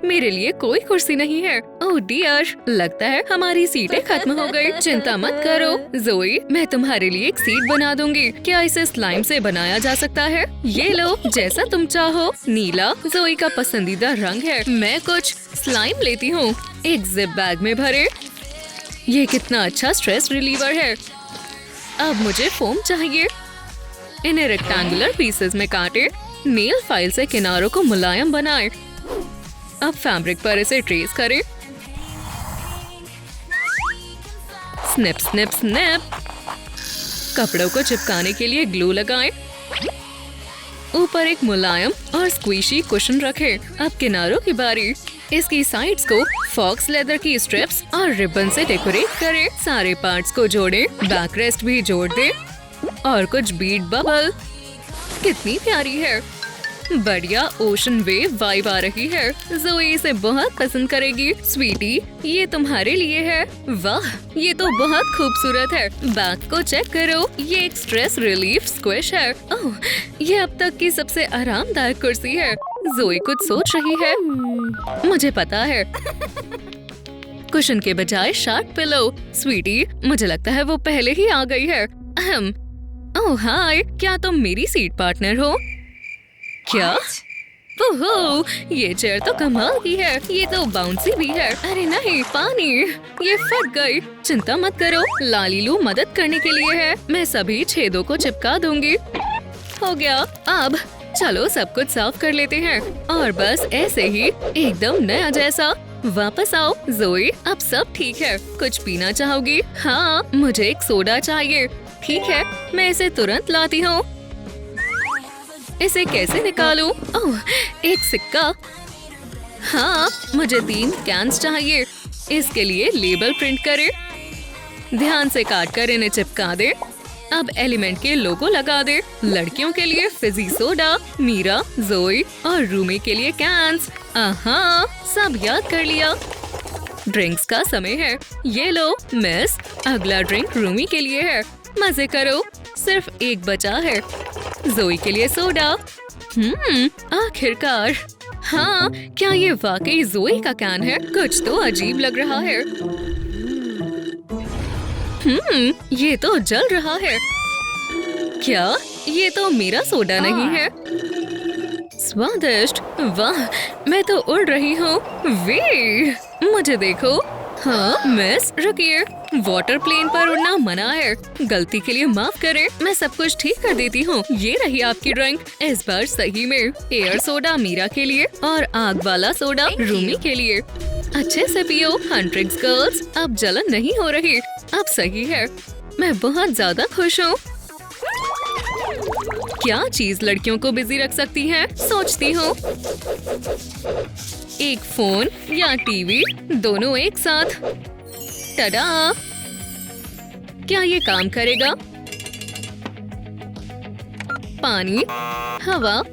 मेरे लिए कोई कुर्सी नहीं है। ओह डियर, लगता है हमारी सीटें खत्म हो गई। चिंता मत करो जोई, मैं तुम्हारे लिए एक सीट बना दूंगी। क्या इसे स्लाइम से बनाया जा सकता है? ये लो, जैसा तुम चाहो। नीला जोई का पसंदीदा रंग है। मैं कुछ स्लाइम लेती हूँ, एक जिप बैग में भरे। ये कितना अच्छा स्ट्रेस रिलीवर है। अब मुझे फोम चाहिए। इन्हें रेक्टेंगुलर पीसेस में काटे। नेल फाइल से किनारों को मुलायम बनाए। अब फैब्रिक पर इसे ट्रेस करें। Snip snip snip. कपड़ों को चिपकाने के लिए ग्लू लगाएं। ऊपर एक मुलायम और स्क्वीशी कुशन रखें। अब किनारों की बारी। इसकी साइड्स को फॉक्स लेदर की स्ट्रिप्स और रिबन से डेकोरेट करें। सारे पार्ट्स को जोड़ें। बैक रेस्ट भी जोड़ दें और कुछ बीड बबल। कितनी प्यारी है। बढ़िया ओशन वेव वाइब आ रही है। जोई इसे बहुत पसंद करेगी। स्वीटी, ये तुम्हारे लिए है। वाह, ये तो बहुत खूबसूरत है। बैक को चेक करो, ये एक स्ट्रेस रिलीफ स्क्विश है। ओह, ये अब तक की सबसे आरामदायक कुर्सी है। जोई कुछ सोच रही है। मुझे पता है। कुशन के बजाय शार्क पिलो। स्वीटी, मुझे लगता है वो पहले ही आ गई है। ओह हाय, क्या तुम मेरी सीट पार्टनर हो? क्या? ओहो, ये चेयर तो कमाल की है। ये तो बाउंसी भी है। अरे नहीं, पानी, ये फट गई। चिंता मत करो, लालीलू मदद करने के लिए है। मैं सभी छेदों को चिपका दूंगी। हो गया। अब चलो सब कुछ साफ कर लेते हैं और बस ऐसे ही एकदम नया जैसा। वापस आओ जोई, अब सब ठीक है। कुछ पीना चाहोगी? हाँ, मुझे एक सोडा चाहिए। ठीक है, मैं इसे तुरंत लाती हूँ। इसे कैसे निकालूं? ओह, एक सिक्का। हाँ, मुझे 3 कैन्स चाहिए। इसके लिए लेबल प्रिंट करें। ध्यान से काटकर इन्हें चिपका दे। अब एलिमेंट के लोगो लगा दे। लड़कियों के लिए फिजी सोडा, मीरा, जोई और रूमी के लिए कैन्स। आहा, सब याद कर लिया। ड्रिंक्स का समय है। ये लो मिस, अगला ड्रिंक रूमी के लिए है। मजे करो, सिर्फ एक बचा है। जोई के लिए सोडा। आखिरकार। हाँ, क्या ये वाकई जोई का कैन है? कुछ तो अजीब लग रहा है। ये तो जल रहा है। क्या? ये तो मेरा सोडा नहीं है। स्वादिष्ट। वाह, मैं तो उड़ रही हूँ। वे, मुझे देखो। हाँ मिस, रुकिए, वाटर प्लेन पर उड़ना मना है। गलती के लिए माफ करें, मैं सब कुछ ठीक कर देती हूँ। ये रही आपकी ड्रिंक। इस बार सही में। एयर सोडा मीरा के लिए और आग वाला सोडा रूमी के लिए। अच्छे से पियो हंट्रिक्स गर्ल्स। अब जलन नहीं हो रही। अब सही है। मैं बहुत ज्यादा खुश हूँ। क्या चीज लड़कियों को बिजी रख सकती है? सोचती हूँ। एक फोन या टीवी, दोनों एक साथ। टडा! क्या ये काम करेगा? पानी, हवा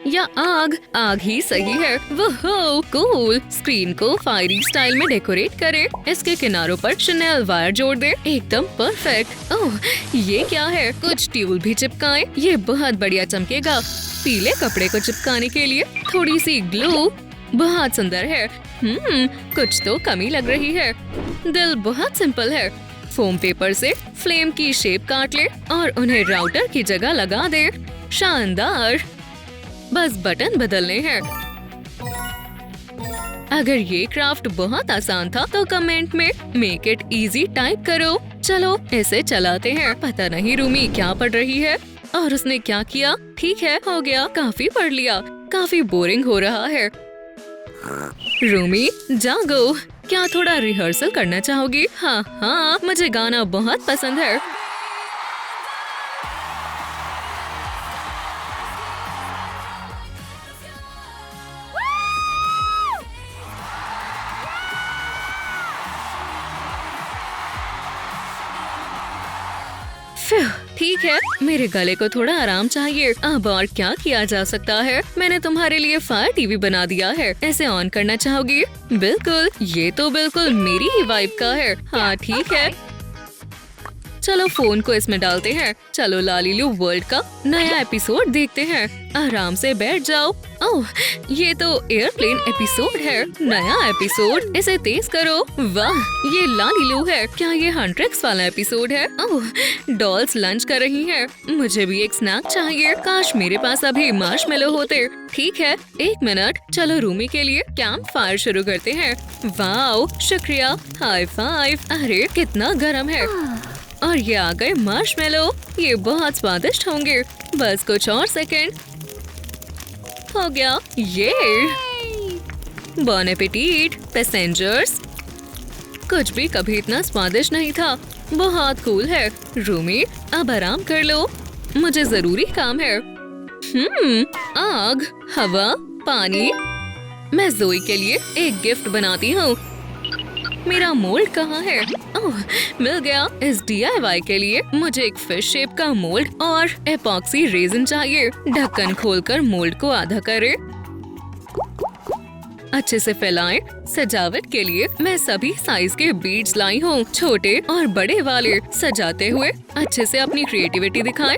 या आग? आग ही सही है। वोहो, कूल। स्क्रीन को फायरी स्टाइल में डेकोरेट करें। इसके किनारों पर शनेल वायर जोड़ दें। एकदम परफेक्ट। ओह, ये क्या है? कुछ ट्यूब भी चिपकाएं। ये बहुत बढ़िया चमकेगा। पीले कपड़े को चिपकाने के लिए थोड़ी सी ग्लू। बहुत सुंदर है। कुछ तो कमी लग रही है। दिल बहुत सिंपल है। फोम पेपर से फ्लेम की शेप काट ले और उन्हें राउटर की जगह लगा दे। शानदार! बस बटन बदलने हैं। अगर ये क्राफ्ट बहुत आसान था तो कमेंट में मेक इट इजी टाइप करो। चलो इसे चलाते हैं। पता नहीं रूमी क्या पढ़ रही है और उसने क्या किया। ठीक है, हो गया, काफी पढ़ लिया। काफी बोरिंग हो रहा है। रूमी जागो, क्या थोड़ा रिहर्सल करना चाहोगी? हाँ, मुझे गाना बहुत पसंद है। ठीक है, मेरे गले को थोड़ा आराम चाहिए। अब और क्या किया जा सकता है? मैंने तुम्हारे लिए फायर टीवी बना दिया है। ऐसे ऑन करना चाहोगी? बिल्कुल, ये तो बिल्कुल मेरी ही वाइब का है। हाँ ठीक है, चलो फोन को इसमें डालते हैं। चलो लालीलू वर्ल्ड का नया एपिसोड देखते हैं। आराम से बैठ जाओ। ओह, ये तो एयरप्लेन एपिसोड है। नया एपिसोड, इसे तेज करो। वाह, ये लालीलू है। क्या ये हंट्रिक्स वाला एपिसोड है? ओह, डॉल्स लंच कर रही हैं। मुझे भी एक स्नैक चाहिए। काश मेरे पास अभी मार्शमेलो होते। ठीक है, 1 मिनट। चलो रूमी के लिए कैंप फायर शुरू करते हैं। वाओ, शुक्रिया, हाई फाइव। अरे कितना गर्म है। और ये आ गए मार्शमेलो। ये बहुत स्वादिष्ट होंगे। बस कुछ और सेकंड। हो गया। ये बॉन एपेटीट पैसेंजर्स। कुछ भी कभी इतना स्वादिष्ट नहीं था। बहुत कूल है। रूमी अब आराम कर लो, मुझे जरूरी काम है। आग, हवा, पानी। मैं जोई के लिए एक गिफ्ट बनाती हूँ। मेरा मोल्ड कहाँ है? ओह, मिल गया। इस DIY के लिए मुझे एक फिश शेप का मोल्ड और एपॉक्सी रेजिन चाहिए। ढक्कन खोलकर मोल्ड को आधा करें। अच्छे से फैलाएं। सजावट के लिए मैं सभी साइज के बीड्स लाई हूँ, छोटे और बड़े वाले। सजाते हुए अच्छे से अपनी क्रिएटिविटी दिखाएं।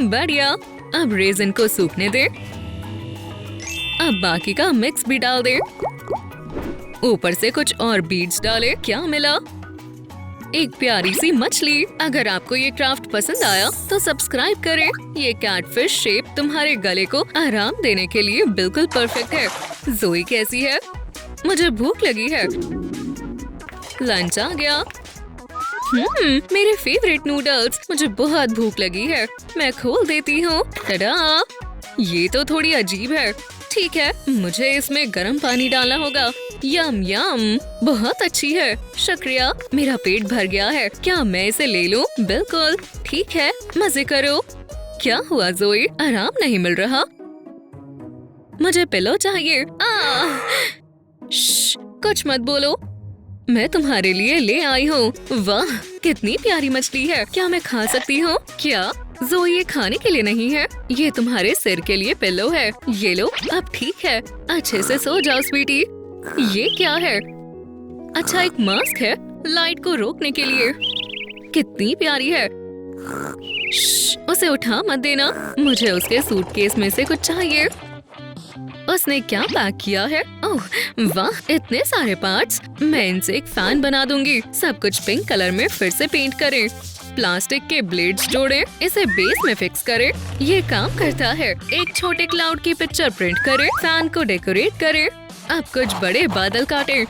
बढ़िया, अब रेजिन को सूखने दे। अब बाकी का मिक्स भी डाल दे। ऊपर से कुछ और बीड्स डाले। क्या मिला? एक प्यारी सी मछली। अगर आपको ये क्राफ्ट पसंद आया तो सब्सक्राइब करें। ये कैटफिश शेप तुम्हारे गले को आराम देने के लिए बिल्कुल परफेक्ट है। जोई कैसी है? मुझे भूख लगी है। लंच आ गया। मेरे फेवरेट नूडल्स। मुझे बहुत भूख लगी है। मैं खोल देती हूँ। टडा! ये तो थोड़ी अजीब है। ठीक है, मुझे इसमें गर्म पानी डालना होगा। यम यम, बहुत अच्छी है। शुक्रिया, मेरा पेट भर गया है। क्या मैं इसे ले लूं? बिल्कुल। ठीक है, मजे करो। क्या हुआ जोई? आराम नहीं मिल रहा? मुझे पिलो चाहिए। कुछ मत बोलो। मैं तुम्हारे लिए ले आई हूँ। वाह, कितनी प्यारी मछली है। क्या मैं खा सकती हूँ? क्या जोई, ये खाने के लिए नहीं है। ये तुम्हारे सिर के लिए पिलो है। ये लो, अब ठीक है। अच्छे से सो जाओ स्वीटी। ये क्या है? अच्छा, एक मास्क है लाइट को रोकने के लिए। कितनी प्यारी है। उसे उठा मत देना। मुझे उसके सूटकेस में से कुछ चाहिए। उसने क्या पैक किया है? ओह वाह, इतने सारे पार्ट्स। मैं इनसे एक फैन बना दूंगी। सब कुछ पिंक कलर में फिर से पेंट करें। प्लास्टिक के ब्लेड्स जोड़ें। इसे बेस में फिक्स करें। ये काम करता है। एक छोटे क्लाउड की पिक्चर प्रिंट करें। फैन को डेकोरेट करें। अब कुछ बड़े बादल काटें।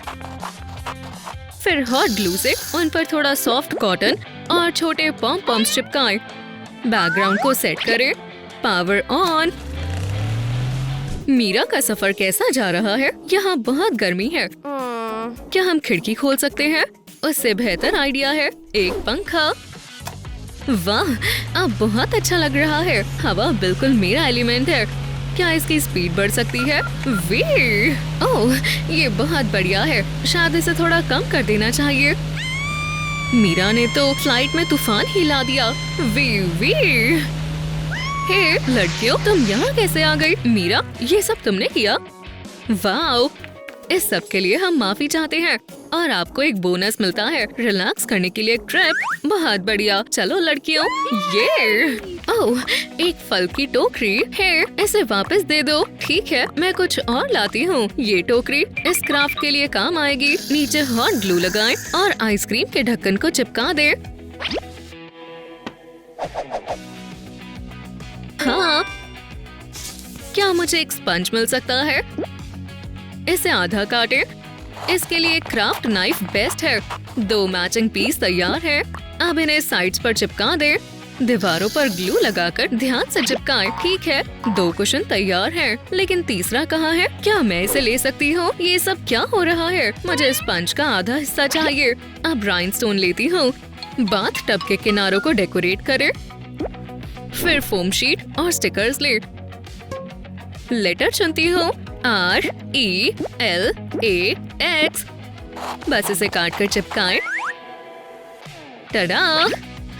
फिर हॉट ग्लू से उन पर थोड़ा सॉफ्ट कॉटन और छोटे पॉम पॉम्स चिपकाएं। बैकग्राउंड को सेट करें। Power on. मीरा का सफर कैसा जा रहा है? यहाँ बहुत गर्मी है। क्या हम खिड़की खोल सकते हैं? उससे बेहतर आइडिया है एक पंखा। वाह, अब बहुत अच्छा लग रहा है। हवा बिल्कुल मेरा एलिमेंट है। क्या इसकी स्पीड बढ़ सकती है? वी! ओह, ये बहुत बढ़िया है। शायद इसे थोड़ा कम कर देना चाहिए। मीरा ने तो फ्लाइट में तूफान ही ला दिया। We we! हे लड़कियों, तुम यहाँ कैसे आ गई? मीरा, ये सब तुमने किया? वाओ, इस सब के लिए हम माफी चाहते हैं और आपको एक बोनस मिलता है रिलैक्स करने के लिए एक ट्रिप। बहुत बढ़िया। चलो लड़कियों, ये ओह, एक फल की टोकरी है, इसे वापस दे दो। ठीक है, मैं कुछ और लाती हूँ। ये टोकरी इस क्राफ्ट के लिए काम आएगी। नीचे हॉट ग्लू लगाएं और आइसक्रीम के ढक्कन को चिपका दें। हाँ, क्या मुझे एक स्पंज मिल सकता है? इसे आधा काटे। इसके लिए क्राफ्ट नाइफ बेस्ट है। 2 मैचिंग पीस तैयार है। अब इन्हें साइड्स पर चिपका दे। दीवारों पर ग्लू लगाकर ध्यान से चिपकाएं। ठीक है, 2 कुशन तैयार हैं, लेकिन तीसरा कहाँ है? क्या मैं इसे ले सकती हूँ? ये सब क्या हो रहा है? मुझे स्पंज का आधा हिस्सा चाहिए। अब राइनस्टोन लेती हूँ। बाथ टब के किनारों को डेकोरेट करें। फिर फोम शीट और स्टिकर्स ले। लेटर चुनती हूँ, RELAX। बस इसे काट कर चिपकाएं। टडा!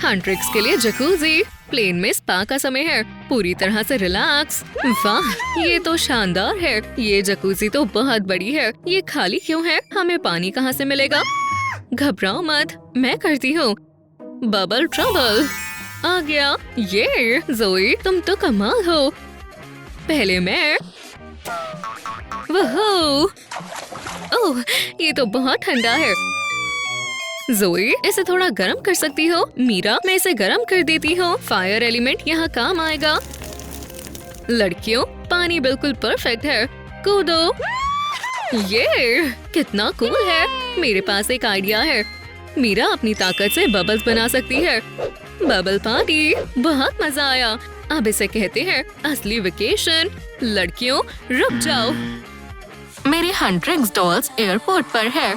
हंट्रिक्स के लिए जकूजी। प्लेन में स्पा का समय है। पूरी तरह से रिलैक्स। वाह, ये तो शानदार है। ये जकूजी तो बहुत बड़ी है। ये खाली क्यों है? हमें पानी कहाँ से मिलेगा? घबराओ मत, मैं करती हूँ। बबल ट्रबल आ गया। ये ज़ोई, तुम तो कमाल हो। पहले मैं। वोहो! ओह, ये तो बहुत ठंडा है। ज़ोई, इसे थोड़ा गर्म कर सकती हो? मीरा, मैं इसे गर्म कर देती हूँ। फायर एलिमेंट यहाँ काम आएगा। लड़कियों, पानी बिल्कुल परफेक्ट है। कूदो। ये कितना कूल है। मेरे पास एक आइडिया है। मीरा अपनी ताकत से बबल्स बना सकती है। बबल पार्टी, बहुत मजा आया। अब इसे कहते हैं असली वेकेशन। लड़कियों, रुक जाओ। मेरी हंट्रिक्स डॉल्स एयरपोर्ट पर है।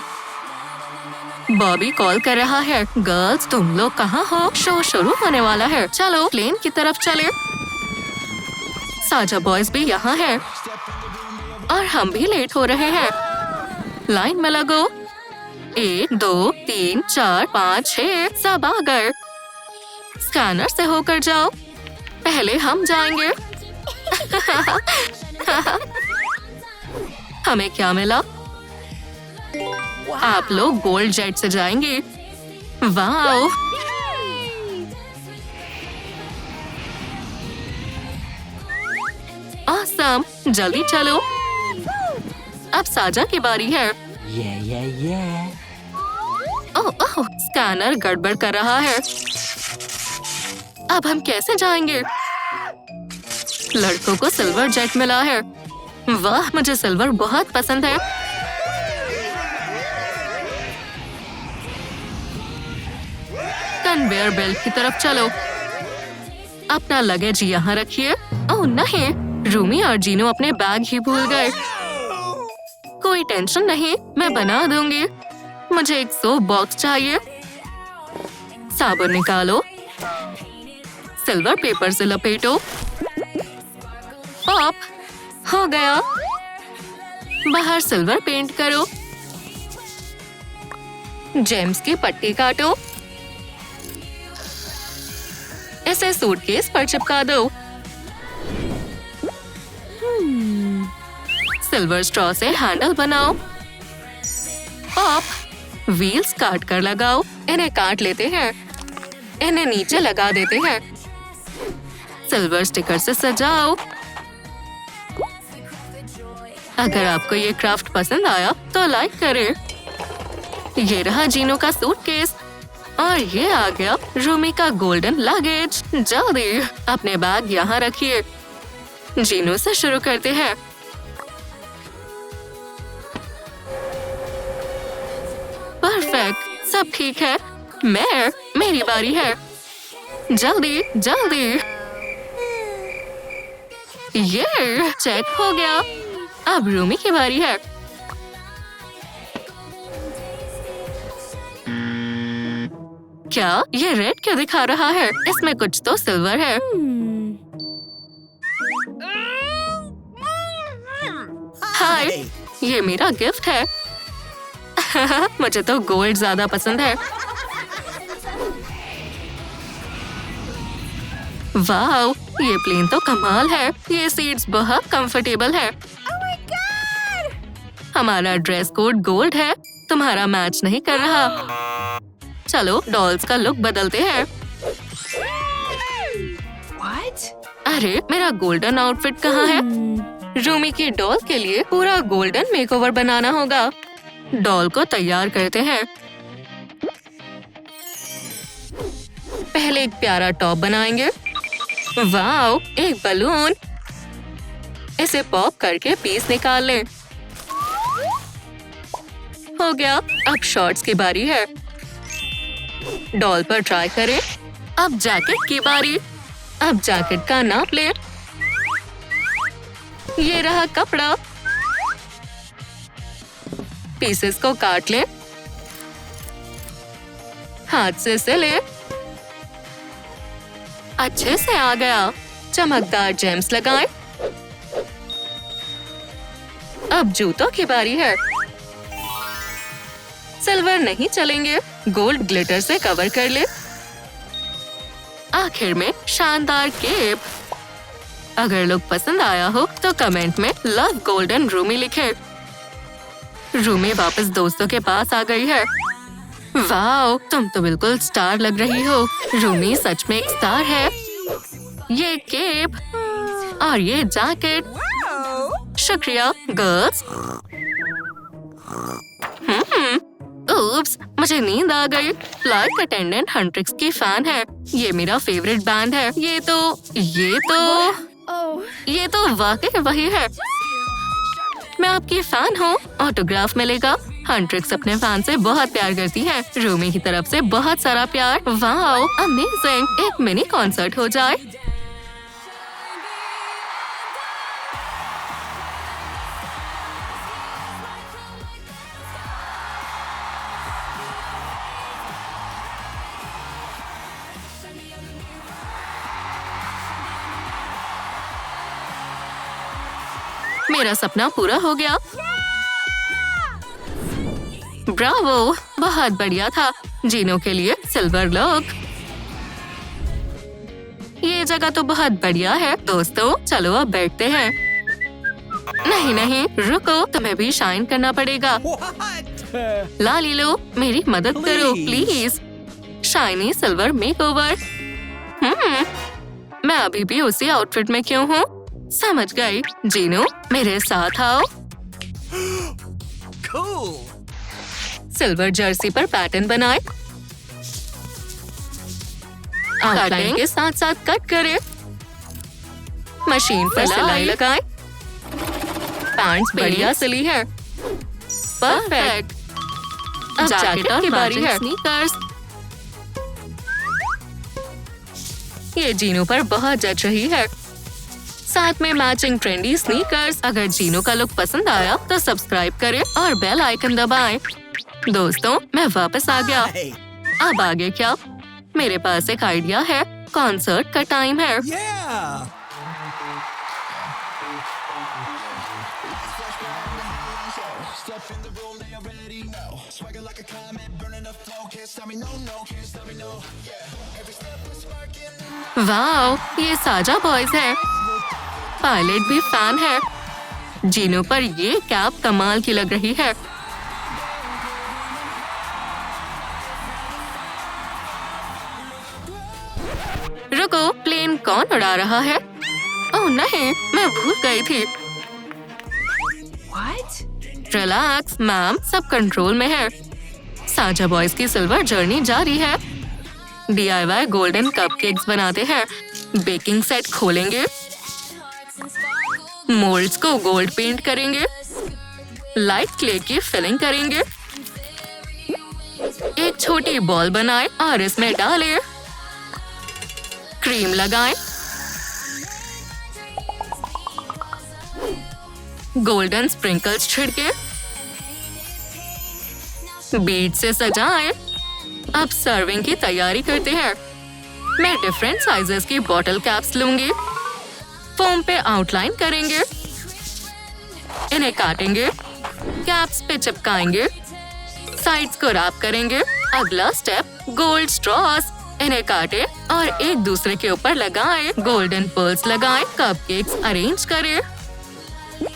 बॉबी कॉल कर रहा है। गर्ल्स, तुम लोग कहाँ हो? शो शुरू होने वाला है। चलो प्लेन की तरफ चले। साजा बॉयज भी यहाँ है और हम भी लेट हो रहे हैं। लाइन में लगो। 1 2 3 4 5 6 सब आ गए। स्कैनर से होकर जाओ। पहले हम जाएंगे। हमें क्या मिला? आप लोग गोल्ड जेट से जाएंगे। वाओ! ऑसम! जल्दी चलो। अब साजा की बारी है। ओह ओह, स्कैनर गड़बड़ कर रहा है। अब हम कैसे जाएंगे? लड़कों को सिल्वर जेट मिला है। वाह, मुझे सिल्वर बहुत पसंद है। कन्वेयर बेल्ट की तरफ चलो। अपना लगेज यहाँ रखिए। ओह नहीं, रूमी और जीनू अपने बैग ही भूल गए। कोई टेंशन नहीं, मैं बना दूंगी। मुझे एक सोप बॉक्स चाहिए। साबुन निकालो। सिल्वर पेपर से लपेटो। पॉप! हो गया। बाहर सिल्वर पेंट करो। जेम्स की पट्टी काटो। इसे सूटकेस पर चिपका दो। सिल्वर स्ट्रॉ से हैंडल बनाओ। पॉप! व्हील्स काट कर लगाओ। इन्हें काट लेते हैं। इन्हें नीचे लगा देते हैं। सिल्वर स्टिकर से सजाओ। अगर आपको ये क्राफ्ट पसंद आया तो लाइक करें। ये रहा जीनू का सूटकेस और ये आ गया रूमी का गोल्डन लगेज। जल्दी अपने बैग यहाँ रखिए। जीनू से शुरू करते हैं। परफेक्ट, सब ठीक है। मेरी बारी है। जल्दी जल्दी। ये चेक हो गया। अब रूमी की बारी है। क्या ये रेड क्यों दिखा रहा है? इसमें कुछ तो सिल्वर है। हाय, ये मेरा गिफ्ट है। मुझे तो गोल्ड ज्यादा पसंद है। वाओ, ये प्लेन तो कमाल है। ये सीट्स बहुत कंफर्टेबल है। हमारा ड्रेस कोड गोल्ड है, तुम्हारा मैच नहीं कर रहा। चलो डॉल्स का लुक बदलते हैं। अरे मेरा गोल्डन आउटफिट कहाँ है? रूमी की डॉल के लिए पूरा गोल्डन मेकओवर बनाना होगा। डॉल को तैयार करते हैं। पहले एक प्यारा टॉप बनाएंगे। वाओ, एक बलून। इसे पॉप करके पीस निकाल लें। हो गया। अब शॉर्ट्स की बारी है। डॉल पर ट्राई करें। अब जैकेट की बारी। अब जैकेट का नाप ले। ये रहा कपड़ा। पीसेस को काट ले। हाथ से सिले। अच्छे से आ गया। चमकदार जेम्स लगाएं। अब जूतों की बारी है। सिल्वर नहीं चलेंगे, गोल्ड ग्लिटर से कवर कर ले। आखिर में शानदार केप। अगर लोग पसंद आया हो तो कमेंट में लव गोल्डन रूमी लिखे। रूमी वापस दोस्तों के पास आ गई है। वाओ, तुम तो बिल्कुल स्टार लग रही हो। रूमी सच में एक स्टार है। ये केप और ये जैकेट। शुक्रिया गर्ल्स। उप्स, मुझे नींद आ गई। फ्लाइट अटेंडेंट हंट्रिक्स की फैन है। ये मेरा फेवरेट बैंड है। ये तो वाकई वही है। मैं आपकी फैन हूँ। ऑटोग्राफ मिलेगा। हंट्रिक्स अपने फैन से बहुत प्यार करती है। रूमी की तरफ से बहुत सारा प्यार। Wow, amazing. एक मिनी कॉन्सर्ट हो जाए। मेरा सपना पूरा हो गया। ब्रावो, बहुत बढ़िया था। जीनो के लिए सिल्वर लुक। ये जगह तो बहुत बढ़िया है। दोस्तों चलो अब बैठते हैं। नहीं, रुको, तुम्हें भी शाइन करना पड़ेगा। लाली लो, मेरी मदद करो प्लीज। Shiny silver makeover. मैं अभी भी उसी आउटफिट में क्यों हूँ? समझ गई। जीनो, मेरे साथ आओ। सिल्वर जर्सी पर पैटर्न बनाए। आउटलाइन के साथ साथ कट करें। मशीन पर सिलाई लगाएं। पैंट्स बढ़िया सिली है। परफेक्ट। अब जैकेट की बारी है। स्नीकर्स। ये जीनो पर बहुत जच रही है। साथ में मैचिंग ट्रेंडी स्नीकर्स। अगर जीनो का लुक पसंद आया तो सब्सक्राइब करें और बेल आइकन दबाएं। दोस्तों मैं वापस आ गया। अब आगे क्या? मेरे पास एक आइडिया है। कॉन्सर्ट का टाइम है। वाओ, ये साजा बॉयज है। पायलट भी फैन है। जीनो पर ये कैप कमाल की लग रही है। रुको, प्लेन कौन उड़ा रहा है? ओह नहीं, मैं भूल गई थी। रिलैक्स मैम, सब कंट्रोल में है। साजा बॉयज की सिल्वर जर्नी जारी है। DIY गोल्डन कपकेक्स बनाते हैं। बेकिंग सेट खोलेंगे। मोल्ड्स को गोल्ड पेंट करेंगे। लाइट क्ले की फिलिंग करेंगे। एक छोटी बॉल बनाएं और इसमें डालें। क्रीम लगाएं। गोल्डन स्प्रिंकल्स छिड़के। बीड से सजाएं। अब सर्विंग की तैयारी करते हैं। मैं डिफरेंट साइजेस की बॉटल कैप्स लूंगी। फोम पे आउटलाइन करेंगे। इन्हें काटेंगे। कैप्स पे चिपकाएंगे। साइड्स को रैप करेंगे। अगला स्टेप गोल्ड स्ट्रॉस। इन्हें काटें और एक दूसरे के ऊपर लगाएं। गोल्डन पर्ल्स लगाएं। कपकेक्स अरेंज करें।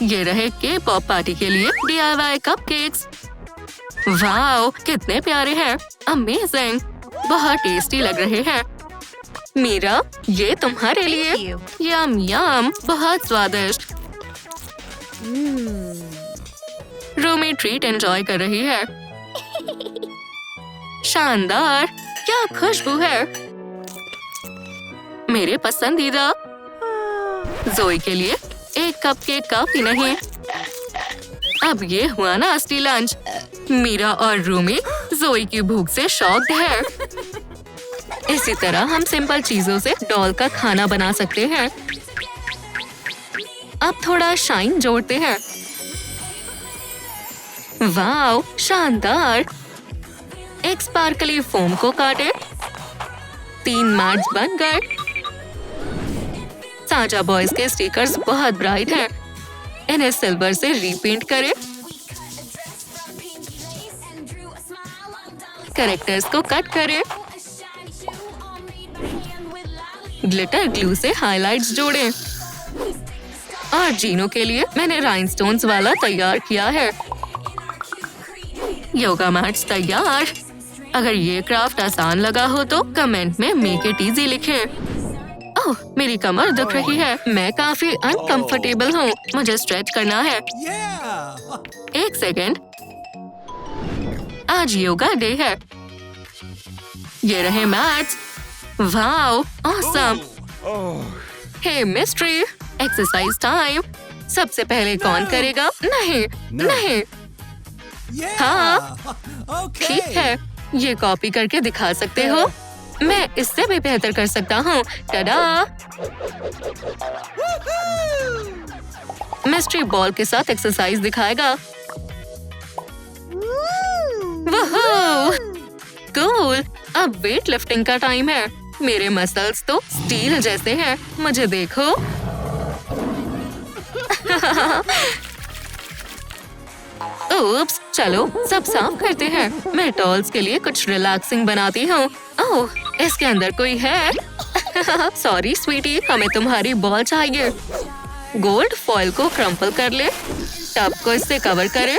ये रहे केक पॉप पार्टी के लिए DIY कपकेक्स। वाओ, कितने प्यारे हैं। अमेजिंग, बहुत टेस्टी लग रहे हैं। मीरा, ये तुम्हारे लिए। यम यम, बहुत स्वादिष्ट। रूमी ट्रीट एंजॉय कर रही है। शानदार, क्या खुशबू है। मेरे पसंदीदा। जोई के लिए एक कपकेक काफी नहीं। अब ये हुआ ना असली लंच। मीरा और रूमी जोई की भूख से शॉक्ड है। इसी तरह हम सिंपल चीजों से डॉल का खाना बना सकते हैं। अब थोड़ा शाइन जोड़ते हैं। वाओ, शानदार। एक स्पार्कली फोम को काटे। 3 मैट्स बन गए। साजा बॉयज के स्टिकर्स बहुत ब्राइट हैं। इन्हें सिल्वर से रीपेंट करें। कैरेक्टर्स को कट करें। ग्लिटर ग्लू से हाइलाइट्स जोड़ें। और जीनो के लिए मैंने राइनस्टोन्स वाला तैयार किया है। योगा मैट्स तैयार। अगर ये क्राफ्ट आसान लगा हो तो कमेंट में मेक इट इजी लिखें। ओह, मेरी कमर दुख रही है। मैं काफी अनकंफर्टेबल हूँ। मुझे स्ट्रेच करना है। एक सेकेंड। आज योगा डे है। ये रहे mats. Wow, awesome. Hey mystery, exercise time. सबसे पहले कौन करेगा? नहीं, नहीं। हाँ, ठीक है। ये कॉपी करके दिखा सकते हो। मैं इससे भी बेहतर कर सकता हूँ। टाडा! मिस्ट्री बॉल के साथ एक्सरसाइज दिखाएगा। वोहो! कूल! अब वेट लिफ्टिंग का टाइम है। मेरे मसल्स तो स्टील जैसे हैं। मुझे देखो। ओप्स, चलो सब साफ करते हैं। मैं डॉल्स के लिए कुछ रिलैक्सिंग बनाती हूँ। ओह, इसके अंदर कोई है। सॉरी स्वीटी, हमें तुम्हारी बॉल चाहिए। गोल्ड फॉइल को क्रम्पल कर ले। टब को इससे कवर करें।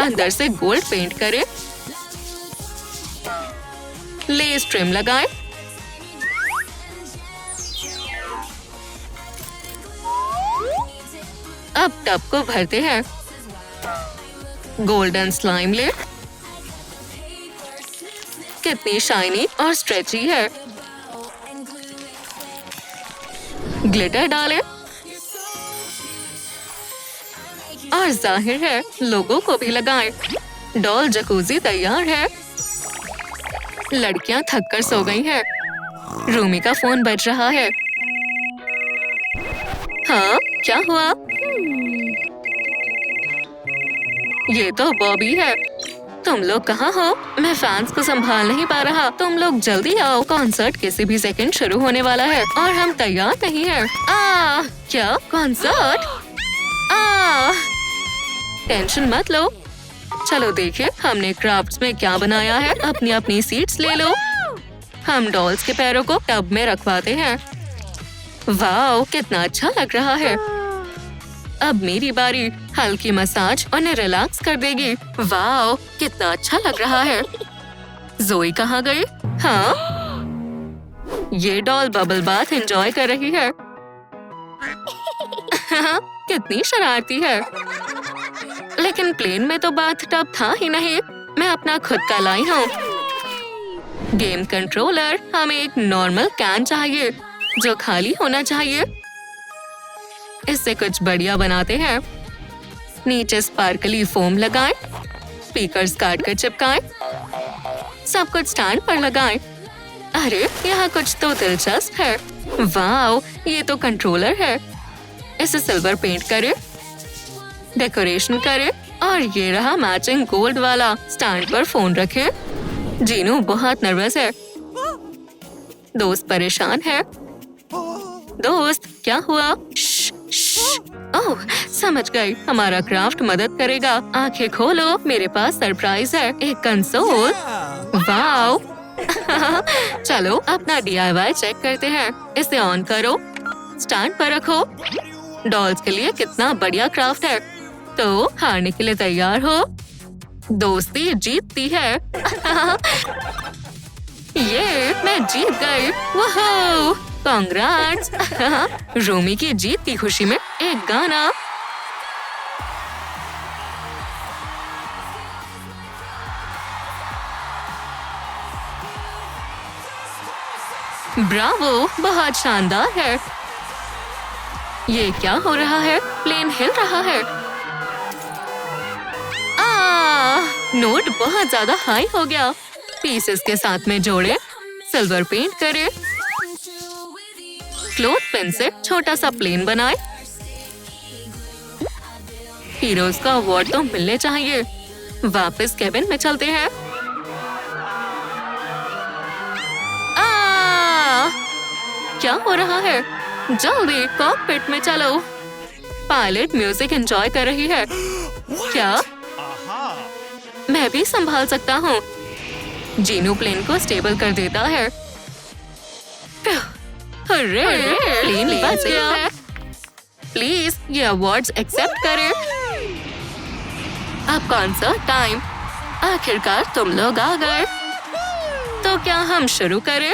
अंदर से गोल्ड पेंट करें। लेस ट्रिम लगाएं। अब टब को भरते हैं। गोल्डन स्लाइम ले। कितनी शाइनी और स्ट्रेची है। ग्लिटर डालें। और जाहिर है लोगों को भी लगाएं। डॉल जकूजी तैयार है। लड़कियां थककर सो गई हैं। रूमी का फोन बज रहा है। हाँ, क्या हुआ? ये तो बॉबी है। तुम लोग कहाँ हो? मैं फैंस को संभाल नहीं पा रहा। तुम लोग जल्दी आओ। कॉन्सर्ट किसी भी सेकंड शुरू होने वाला है और हम तैयार नहीं हैं। क्या कॉन्सर्ट? टेंशन मत लो। चलो देखिए हमने क्राफ्ट्स में क्या बनाया है। अपनी अपनी सीट्स ले लो। हम डॉल्स के पैरों को टब में रखवाते हैं। वाओ, कितना अच्छा लग रहा है। अब मेरी बारी। हल्की मसाज उन्हें रिलैक्स कर देगी। वाओ, कितना अच्छा लग रहा है। जोई कहाँ गई? हाँ, ये डॉल बबल बाथ एंजॉय कर रही है। कितनी शरारती है। लेकिन प्लेन में तो बाथ टब था ही नहीं। मैं अपना खुद का लाई हूँ। गेम कंट्रोलर, हमें एक नॉर्मल कैन चाहिए जो खाली होना चाहिए। इससे कुछ बढ़िया बनाते हैं। नीचे स्पार्कली फोम लगाएं। स्पीकर्स काट कर चिपकाएं। सब कुछ स्टैंड पर लगाएं। अरे, यहाँ कुछ तो दिलचस्प है। वाओ, ये तो कंट्रोलर है। इसे सिल्वर पेंट करें। डेकोरेशन करें और ये रहा मैचिंग गोल्ड वाला। स्टैंड पर फोन रखें। जीनू बहुत नर्वस है। दोस्त परेशान है। दोस्त, क्या हुआ? ओह, समझ गई। हमारा क्राफ्ट मदद करेगा। आंखें खोलो, मेरे पास सरप्राइज है। एक कंसोल। वाओ। चलो अपना DIY चेक करते हैं। इसे ऑन करो। स्टैंड पर रखो।
डॉल्स के लिए कितना बढ़िया क्राफ्ट है। तो हारने के लिए तैयार हो? दोस्ती जीतती है। ये मैं जीत गई। वाह! कांग्रेट्स! रोमी की जीत की खुशी में एक गाना। ब्रावो! बहुत शानदार है। ये क्या हो रहा है? प्लेन हिल रहा है। नोट बहुत ज्यादा हाई हो गया। पीसेस के साथ में जोड़े, सिल्वर पेंट करें, क्लॉथ पेन से छोटा सा प्लेन बनाए। हीरोज का अवार्ड तो मिलने चाहिए। वापस केबिन में चलते हैं। क्या हो रहा है? जल्दी कॉकपिट में चलो। पायलट म्यूजिक एंजॉय कर रही है। क्या? मैं भी संभाल सकता हूँ। जीनू प्लेन को स्टेबल कर देता है। अरे, प्लेन बच गया। प्लीज ये अवार्ड्स एक्सेप्ट करें। अब कॉन्सर्ट टाइम। आखिरकार तुम लोग आ गए। तो क्या हम शुरू करें?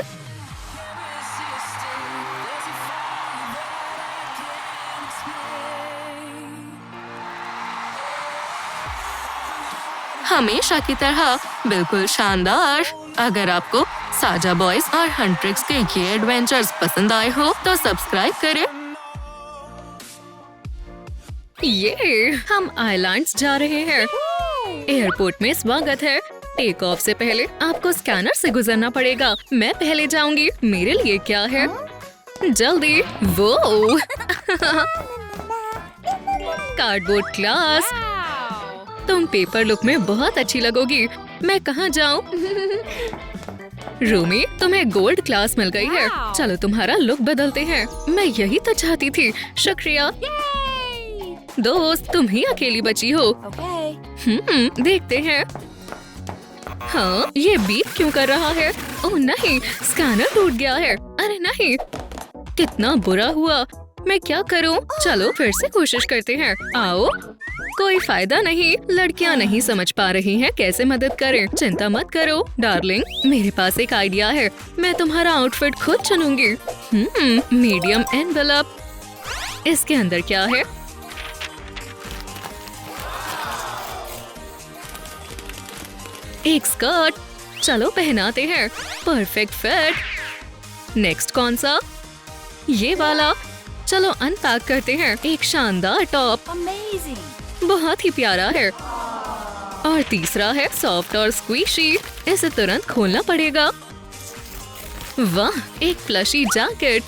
हमेशा की तरह बिल्कुल शानदार। अगर आपको साजा बॉयज और हंट्रिक्स के ये एडवेंचर्स पसंद आए हो तो सब्सक्राइब करें। ये हम आइलैंड्स जा रहे हैं। एयरपोर्ट में स्वागत है। टेक ऑफ से पहले आपको स्कैनर से गुजरना पड़ेगा। मैं पहले जाऊंगी। मेरे लिए क्या है? जल्दी। वो कार्डबोर्ड क्लास। तुम पेपर लुक में बहुत अच्छी लगोगी। मैं कहाँ जाऊँ? रूमी, तुम्हें गोल्ड क्लास मिल गई है। चलो तुम्हारा लुक बदलते हैं। मैं यही तो चाहती थी। शुक्रिया। दोस्त, तुम ही अकेली बची हो। देखते हैं। हाँ, ये बीप क्यों कर रहा है? ओह नहीं, स्कैनर टूट गया है। अरे नहीं, कितना बुरा हुआ। मैं क्या करूं? चलो फिर से कोशिश करते हैं। आओ। कोई फायदा नहीं। लड़कियां नहीं समझ पा रही हैं कैसे मदद करें। चिंता मत करो डार्लिंग, मेरे पास एक आइडिया है। मैं तुम्हारा आउटफिट खुद चुनूंगी। Medium envelope. इसके अंदर क्या है? एक स्कर्ट। चलो पहनाते हैं। Perfect fit. नेक्स्ट कौन सा? ये वाला। चलो अनपैक करते हैं। एक शानदार टॉप। बहुत ही प्यारा है। और तीसरा है सॉफ्ट और स्क्वीशी। इसे तुरंत खोलना पड़ेगा। वाह, एक फ्लशी जैकेट।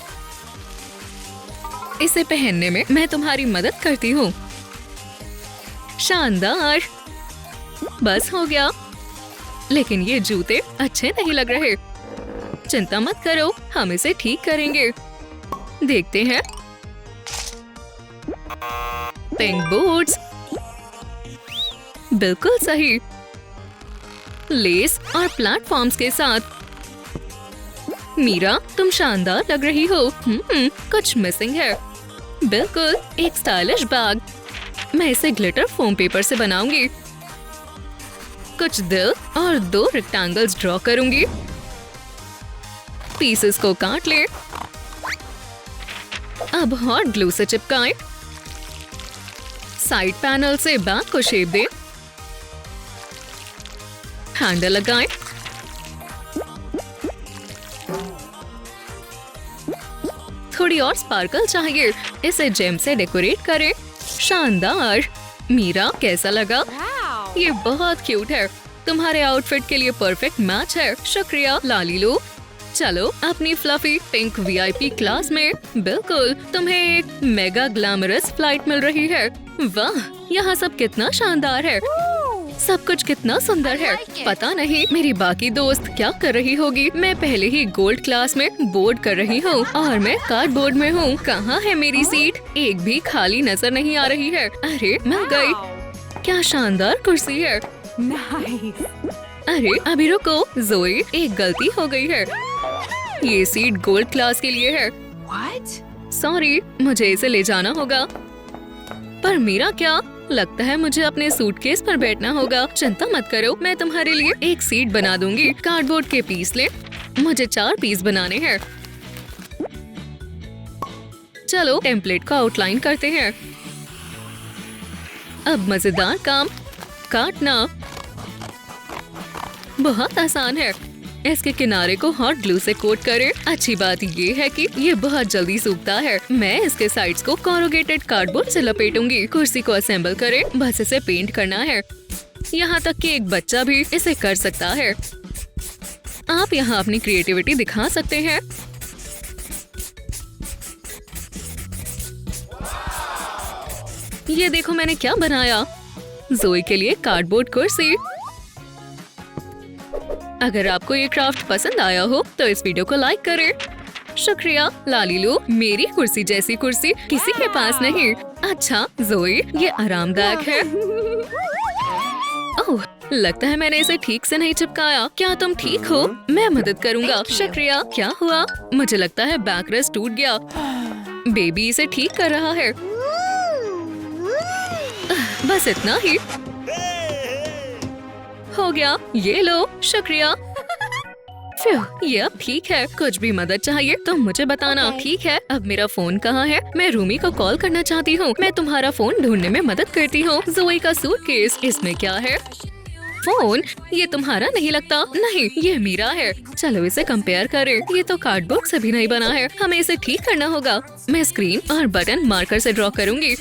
इसे पहनने में मैं तुम्हारी मदद करती हूँ। शानदार। बस हो गया। लेकिन ये जूते अच्छे नहीं लग रहे। चिंता मत करो, हम इसे ठीक करेंगे। देखते हैं। Pink boots. बिल्कुल सही। लेस और प्लेटफॉर्म्स के साथ। मीरा, तुम शानदार लग रही हो। कुछ मिसिंग है। बिल्कुल, एक स्टाइलिश बैग। मैं इसे ग्लिटर फोम पेपर से बनाऊंगी। कुछ दिल और 2 रेक्टेंगल्स ड्रॉ करूंगी। पीसेस को काट ले। अब हॉट ग्लू से चिपकाएं। साइड पैनल से बैग को शेप दें। हैंडल लगाएं। थोड़ी और स्पार्कल चाहिए। इसे जेम से डेकोरेट करें। शानदार। मीरा, कैसा लगा? ये बहुत क्यूट है। तुम्हारे आउटफिट के लिए परफेक्ट मैच है। शुक्रिया लालीलू। चलो अपनी फ्लफी पिंक वीआईपी क्लास में। बिल्कुल, तुम्हें एक मेगा ग्लैमरस फ्लाइट मिल रही है। वाह, यहाँ सब कितना शानदार है। सब कुछ कितना सुंदर है। पता नहीं मेरी बाकी दोस्त क्या कर रही होगी। मैं पहले ही गोल्ड क्लास में बोर्ड कर रही हूँ और मैं कार्डबोर्ड में हूँ। कहाँ है मेरी सीट? एक भी खाली नजर नहीं आ रही है। अरे मिल गई। क्या शानदार कुर्सी है। अरे अभी रुको जोई, एक गलती हो गई है। ये सीट गोल्ड क्लास के लिए है। सॉरी, मुझे इसे ले जाना होगा। पर मेरा क्या? लगता है मुझे अपने सूटकेस पर बैठना होगा। चिंता मत करो, मैं तुम्हारे लिए एक सीट बना दूंगी। कार्डबोर्ड के पीस ले, मुझे 4 पीस बनाने हैं। चलो टेम्पलेट को आउटलाइन करते हैं। अब मजेदार काम, काटना। बहुत आसान है। इसके किनारे को हॉट ग्लू से कोट करें। अच्छी बात ये है कि ये बहुत जल्दी सूखता है। मैं इसके साइड्स को कोरुगेटेड कार्डबोर्ड से लपेटूंगी। कुर्सी को असेंबल करें, बस इसे पेंट करना है। यहाँ तक कि एक बच्चा भी इसे कर सकता है। आप यहाँ अपनी क्रिएटिविटी दिखा सकते हैं। ये देखो मैंने क्या बनाया। ज़ोई के लिए कार्डबोर्ड कुर्सी। अगर आपको ये क्राफ्ट पसंद आया हो तो इस वीडियो को लाइक करें। शुक्रिया लालीलू, मेरी कुर्सी जैसी कुर्सी किसी के पास नहीं। अच्छा ज़ोई, ये आरामदायक है। ओह, लगता है मैंने इसे ठीक से नहीं चिपकाया। क्या तुम ठीक हो? मैं मदद करूंगा। शुक्रिया। क्या हुआ? मुझे लगता है बैक रेस्ट टूट गया। बेबी इसे ठीक कर रहा है। बस इतना ही हो गया। ये लो, शुक्रिया। ये अब ठीक है। कुछ भी मदद चाहिए तो मुझे बताना। ठीक है, अब मेरा फोन कहाँ है? मैं रूमी को कॉल करना चाहती हूँ। मैं तुम्हारा फोन ढूंढने में मदद करती हूँ। ज़ोई का सूटकेस, इसमें क्या है? फोन? ये तुम्हारा नहीं लगता। नहीं, ये मेरा है। चलो इसे कंपेयर करें। ये तो कार्डबोर्ड से भी नहीं बना है। हमें इसे ठीक करना होगा। मैं स्क्रीन और बटन मार्कर से ड्रॉ करूंगी।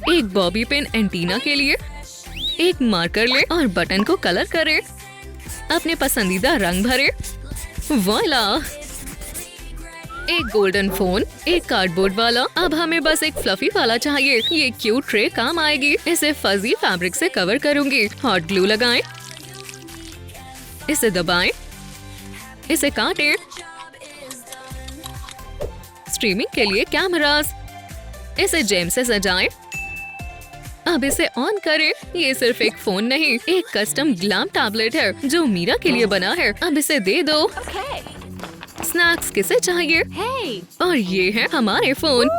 एक बॉबी पिन एंटीना के लिए एक मार्कर ले और बटन को कलर करें। अपने पसंदीदा रंग भरे। वॉइला! एक गोल्डन फोन, एक कार्डबोर्ड वाला। अब हमें बस एक फ्लफी वाला चाहिए। ये क्यूट ट्रे काम आएगी। इसे फजी फैब्रिक से कवर करूंगी। हॉट ग्लू लगाएं। इसे दबाएं। इसे काटें। स्ट्रीमिंग के लिए कैमरास। इसे जेम से सजाएं। अब इसे ऑन करें। ये सिर्फ एक फोन नहीं, एक कस्टम ग्लैम टैबलेट है जो मीरा के लिए बना है। अब इसे दे दो। स्नैक्स किसे चाहिए? और ये है हमारे फोन।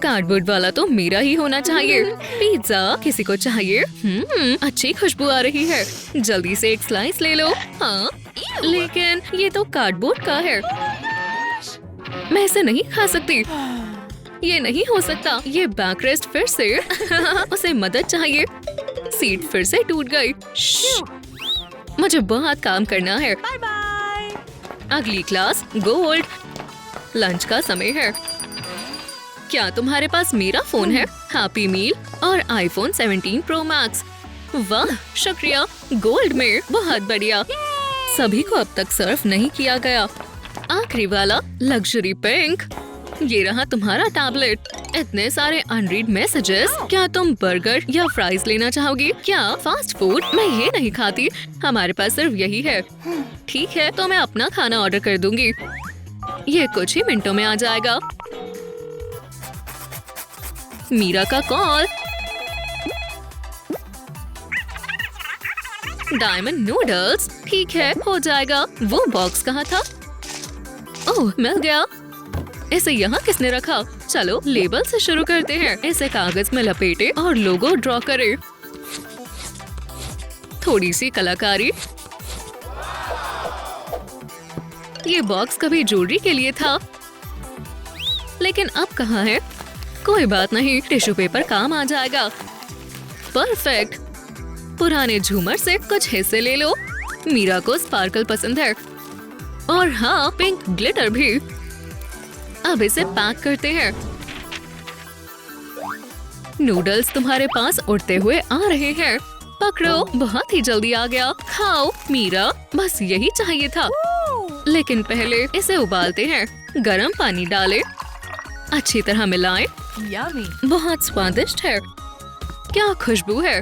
कार्डबोर्ड वाला तो मेरा ही होना चाहिए। पिज्जा किसी को चाहिए? अच्छी खुशबू आ रही है। जल्दी से एक स्लाइस ले लो। हाँ, लेकिन ये तो कार्डबोर्ड का है। मैं इसे नहीं खा सकती। ये नहीं हो सकता। ये बैक रेस्ट फिर से उसे मदद चाहिए। सीट फिर से टूट गई। मुझे बहुत काम करना है। अगली क्लास गोल्ड। लंच का समय है। क्या तुम्हारे पास मेरा फोन है? हैप्पी मील और आईफोन 17 प्रो मैक्स। वाह, शुक्रिया। गोल्ड में, बहुत बढ़िया। सभी को अब तक सर्व नहीं किया गया। आखिरी वाला लग्जरी पिंक। ये रहा तुम्हारा टैबलेट। इतने सारे अनरीड मैसेजेस। क्या तुम बर्गर या फ्राइज लेना चाहोगी? क्या फास्ट फूड? मैं ये नहीं खाती। हमारे पास सिर्फ यही है। ठीक है, तो मैं अपना खाना ऑर्डर कर दूंगी। ये कुछ ही मिनटों में आ जाएगा। मीरा का कॉल। Diamond noodles. ठीक है, हो जाएगा। वो बॉक्स कहाँ था? ओह, मिल गया। इसे यहाँ किसने रखा? चलो लेबल से शुरू करते हैं। इसे कागज में लपेटे और लोगो ड्रॉ करें। थोड़ी सी कलाकारी। ये बॉक्स कभी ज्वेलरी के लिए था, लेकिन अब कहाँ है? कोई बात नहीं, टिश्यू पेपर काम आ जाएगा। परफेक्ट। पुराने झूमर से कुछ हिस्से ले लो। मीरा को स्पार्कल पसंद है। और हाँ, पिंक ग्लिटर भी। अब इसे पैक करते हैं। नूडल्स तुम्हारे पास उड़ते हुए आ रहे हैं। पकड़ो, बहुत ही जल्दी आ गया। खाओ मीरा, बस यही चाहिए था। लेकिन पहले इसे उबालते हैं। गरम पानी डालें। अच्छी तरह मिलाएं। बहुत स्वादिष्ट है। क्या खुशबू है।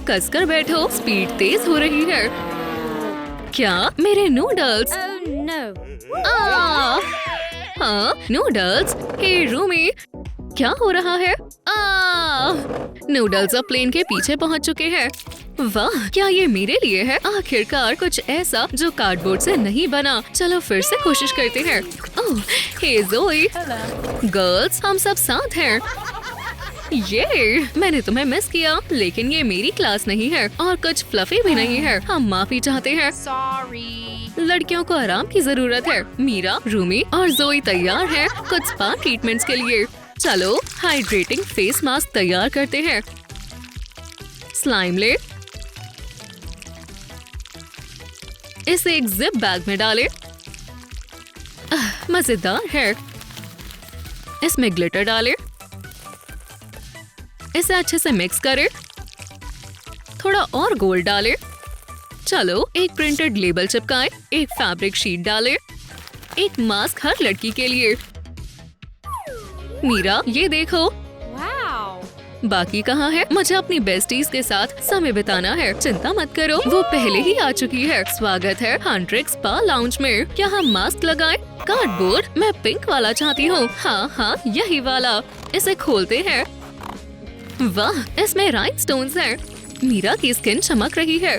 कसकर बैठो, स्पीड तेज हो रही है। क्या मेरे नूडल्स? हाँ, नूडल्स। हे रूमी, क्या हो रहा है? नूडल्स अब प्लेन के पीछे पहुंच चुके हैं। वाह, क्या ये मेरे लिए है? आखिरकार कुछ ऐसा जो कार्डबोर्ड से नहीं बना। चलो फिर से कोशिश करते हैं। ओह, हे ज़ोई। गर्ल्स, हम सब साथ हैं। ये मैंने तुम्हें मिस किया, लेकिन ये मेरी क्लास नहीं है और कुछ फ्लफी भी नहीं है। हम माफी चाहते हैं। लड़कियों को आराम की जरूरत है। मीरा, रूमी और ज़ोई तैयार हैं कुछ स्पा ट्रीटमेंट्स के लिए। चलो हाइड्रेटिंग फेस मास्क तैयार करते हैं। स्लाइम ले, इसे एक जिप बैग में डालें। मजेदार है। इसमें ग्लिटर डालें, इसे अच्छे से मिक्स करें। थोड़ा और गोल्ड डालें। चलो एक प्रिंटेड लेबल चिपकाएं, एक फैब्रिक शीट डालें, एक मास्क हर लड़की के लिए। मीरा, ये देखो। बाकी कहाँ है? मुझे अपनी बेस्टीज के साथ समय बिताना है। चिंता मत करो, वो पहले ही आ चुकी है। स्वागत है हंट्रिक्स स्पा लाउंज में। क्या हम मास्क लगाएं? कार्डबोर्ड, मैं पिंक वाला चाहती हूँ। हाँ, यही वाला। इसे खोलते हैं। वाह, इसमें राइनस्टोन्स हैं। मीरा की स्किन चमक रही है।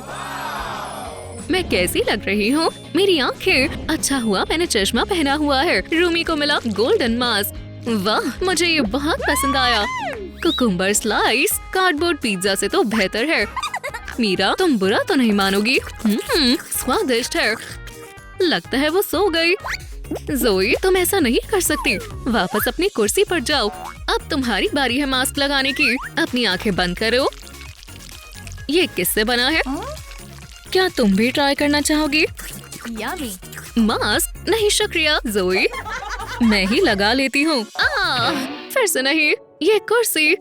मैं कैसी लग रही हूँ? मेरी आंखें। अच्छा हुआ मैंने चश्मा पहना हुआ है। रूमी को मिला गोल्डन मास्क। वाह, मुझे ये बहुत पसंद आया। कुकुम्बर स्लाइस कार्डबोर्ड पिज्जा से तो बेहतर है। मीरा, तुम बुरा तो नहीं मानोगी। स्वादिष्ट है। लगता है वो सो गई। ज़ोई, तुम ऐसा नहीं कर सकती। वापस अपनी कुर्सी पर जाओ। अब तुम्हारी बारी है मास्क लगाने की। अपनी आंखें बंद करो। ये किससे बना है? क्या तुम भी ट्राई करना चाहोगी? मास्क नहीं शुक्रिया ज़ोई, मैं ही लगा लेती हूँ। फिर से नहीं। ये कुर्सी।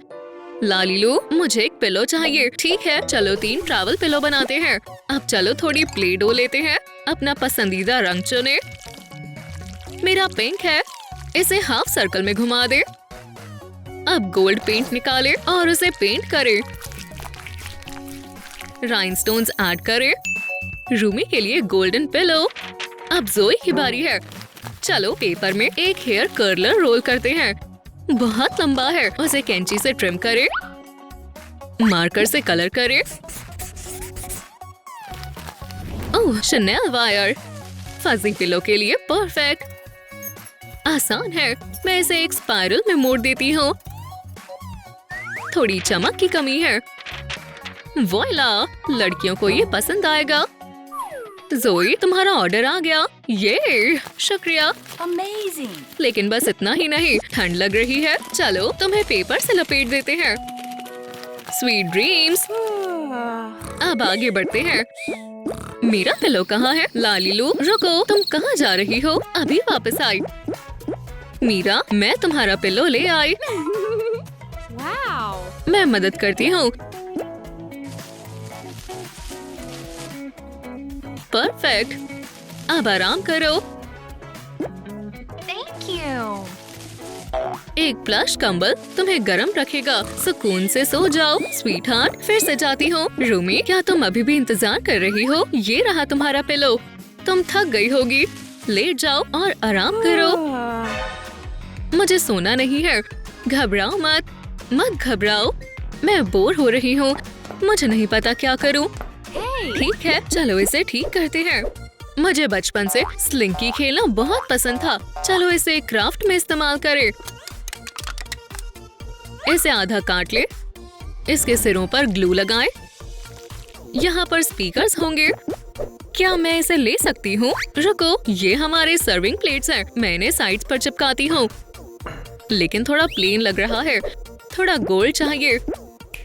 लालीलू, मुझे एक पिलो चाहिए। ठीक है, चलो 3 ट्रैवल पिलो बनाते हैं। अब चलो थोड़ी प्ले डो लेते हैं। अपना पसंदीदा रंग चुने। मेरा पिंक है। इसे हाफ सर्कल में घुमा दे। अब गोल्ड पेंट निकाले और उसे पेंट करें। राइनस्टोन्स ऐड करें। रूमी के लिए गोल्डन पिलो। अब ज़ोई की बारी है। चलो पेपर में एक हेयर कर्लर रोल करते हैं। बहुत लंबा है। उसे कैंची से ट्रिम करें। मार्कर से कलर करें। ओह, शनेल वायर। फजी पिलो के लिए परफेक्ट। आसान है। मैं इसे एक स्पाइरल में मोड़ देती हूँ। थोड़ी चमक की कमी है। वोइला, लड़कियों को ये पसंद आएगा। ज़ोई, तुम्हारा ऑर्डर आ गया। ये शुक्रिया।
अमेजिंग।
लेकिन बस इतना ही नहीं, ठंड लग रही है। चलो तुम्हें पेपर से लपेट देते हैं। Sweet dreams. अब आगे बढ़ते हैं। मेरा पिलो कहाँ है? लालीलू, रुको, तुम कहाँ जा रही हो? अभी वापस आई। मीरा, मैं तुम्हारा पिलो ले आई। मैं मदद करती हूँ। परफेक्ट। अब आराम करो।
Thank you.
एक प्लश कंबल तुम्हें गर्म रखेगा। सुकून से सो जाओ। स्वीट हार्ट, फिर से जाती हूँ। रूमी, क्या तुम अभी भी इंतजार कर रही हो? ये रहा तुम्हारा पिलो। तुम थक गई होगी। लेट जाओ और आराम करो। मुझे सोना नहीं है। घबराओ मत घबराओ। मैं बोर हो रही हूँ। मुझे नहीं पता क्या करूँ। ठीक है, चलो इसे ठीक करते हैं। मुझे बचपन से स्लिंकी खेलना बहुत पसंद था। चलो इसे क्राफ्ट में इस्तेमाल करें। इसे आधा काट ले। इसके सिरों पर ग्लू लगाएं। यहाँ पर स्पीकर्स होंगे। क्या मैं इसे ले सकती हूँ? रुको, ये हमारे सर्विंग प्लेट्स हैं। मैं इन्हें साइड्स पर चिपकाती हूँ। लेकिन थोड़ा प्लेन लग रहा है। थोड़ा गोल्ड चाहिए।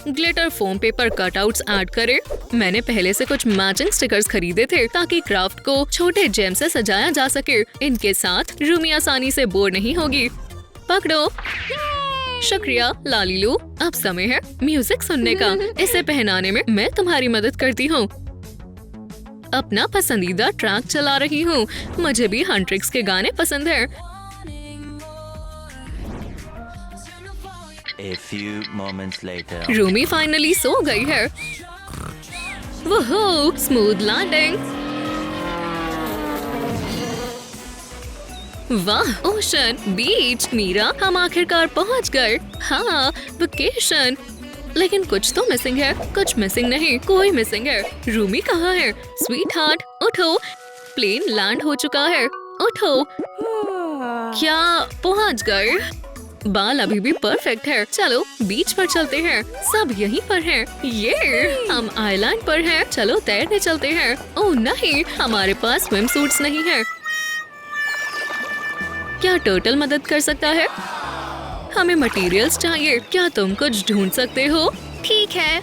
Glitter foam paper cutouts add करें। मैंने पहले से कुछ मैचिंग स्टिकर्स खरीदे थे ताकि क्राफ्ट को छोटे जेम से सजाया जा सके। इनके साथ रूमी आसानी से बोर नहीं होगी। पकड़ो। शुक्रिया लालीलू। अब समय है म्यूजिक सुनने का। इसे पहनाने में मैं तुम्हारी मदद करती हूँ। अपना पसंदीदा ट्रैक चला रही हूँ। मुझे भी हंट्रिक्स के गाने पसंद है।
A few moments later.
Rumi finally so गई है। वोहो, स्मूथ लैंडिंग। वाह, ओशन, बीच। मीरा, हम आखिरकार पहुंच गए। हाँ, वेकेशन। लेकिन कुछ तो मिसिंग है। कुछ मिसिंग नहीं, कोई मिसिंग है। रूमी कहाँ है? स्वीट हार्ट उठो, प्लेन लैंड हो चुका है। उठो। क्या पहुंच गए? बाल अभी भी परफेक्ट है। चलो बीच पर चलते हैं। सब यहीं पर हैं। ये हम आइलैंड पर हैं। चलो तैरने चलते हैं। ओह नहीं, हमारे पास स्विम सूट्स नहीं है। क्या टर्टल मदद कर सकता है? हमें मटेरियल्स चाहिए। क्या तुम कुछ ढूंढ सकते हो?
ठीक है।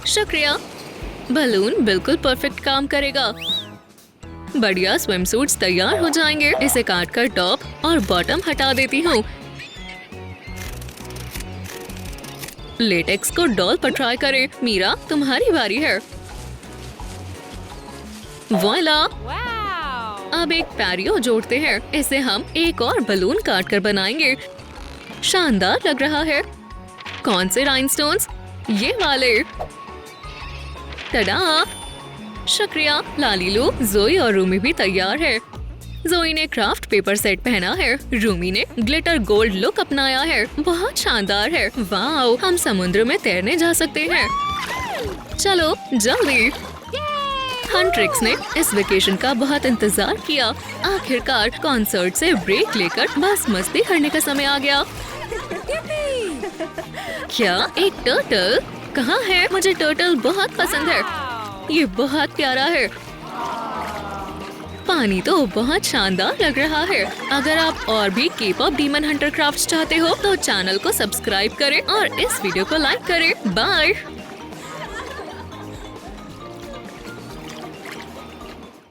शुक्रिया। बलून बिल्कुल परफेक्ट काम करेगा। बढ़िया, स्विम सूट्स तैयार हो जाएंगे। इसे काटकर टॉप और बॉटम हटा देती हूँ। लेटेक्स को डॉल पर ट्राई करें। मीरा, तुम्हारी बारी है। वॉइला! अब एक पैरियो जोड़ते हैं। इसे हम एक और बलून काटकर बनाएंगे। शानदार लग रहा है। कौन से राइनस्टोन्स? ये वाले। टडा! शुक्रिया। लालीलू, जोई और रूमी भी तैयार है। जोई ने क्राफ्ट पेपर सेट पहना है। रूमी ने ग्लिटर गोल्ड लुक अपनाया है। बहुत शानदार है। वाओ, हम समुद्र में तैरने जा सकते हैं। चलो जल्दी। हंट्रिक्स ने इस वेकेशन का बहुत इंतजार किया। आखिरकार कॉन्सर्ट से ब्रेक लेकर बस मस्ती करने का समय आ गया। क्या एक टर्टल? कहाँ है? मुझे टर्टल बहुत पसंद है। ये बहुत प्यारा है। पानी तो बहुत शानदार लग रहा है। अगर आप और भी K-pop डीमन हंटर क्राफ्ट्स चाहते हो तो चैनल को सब्सक्राइब करें और इस वीडियो को लाइक करें। बाय।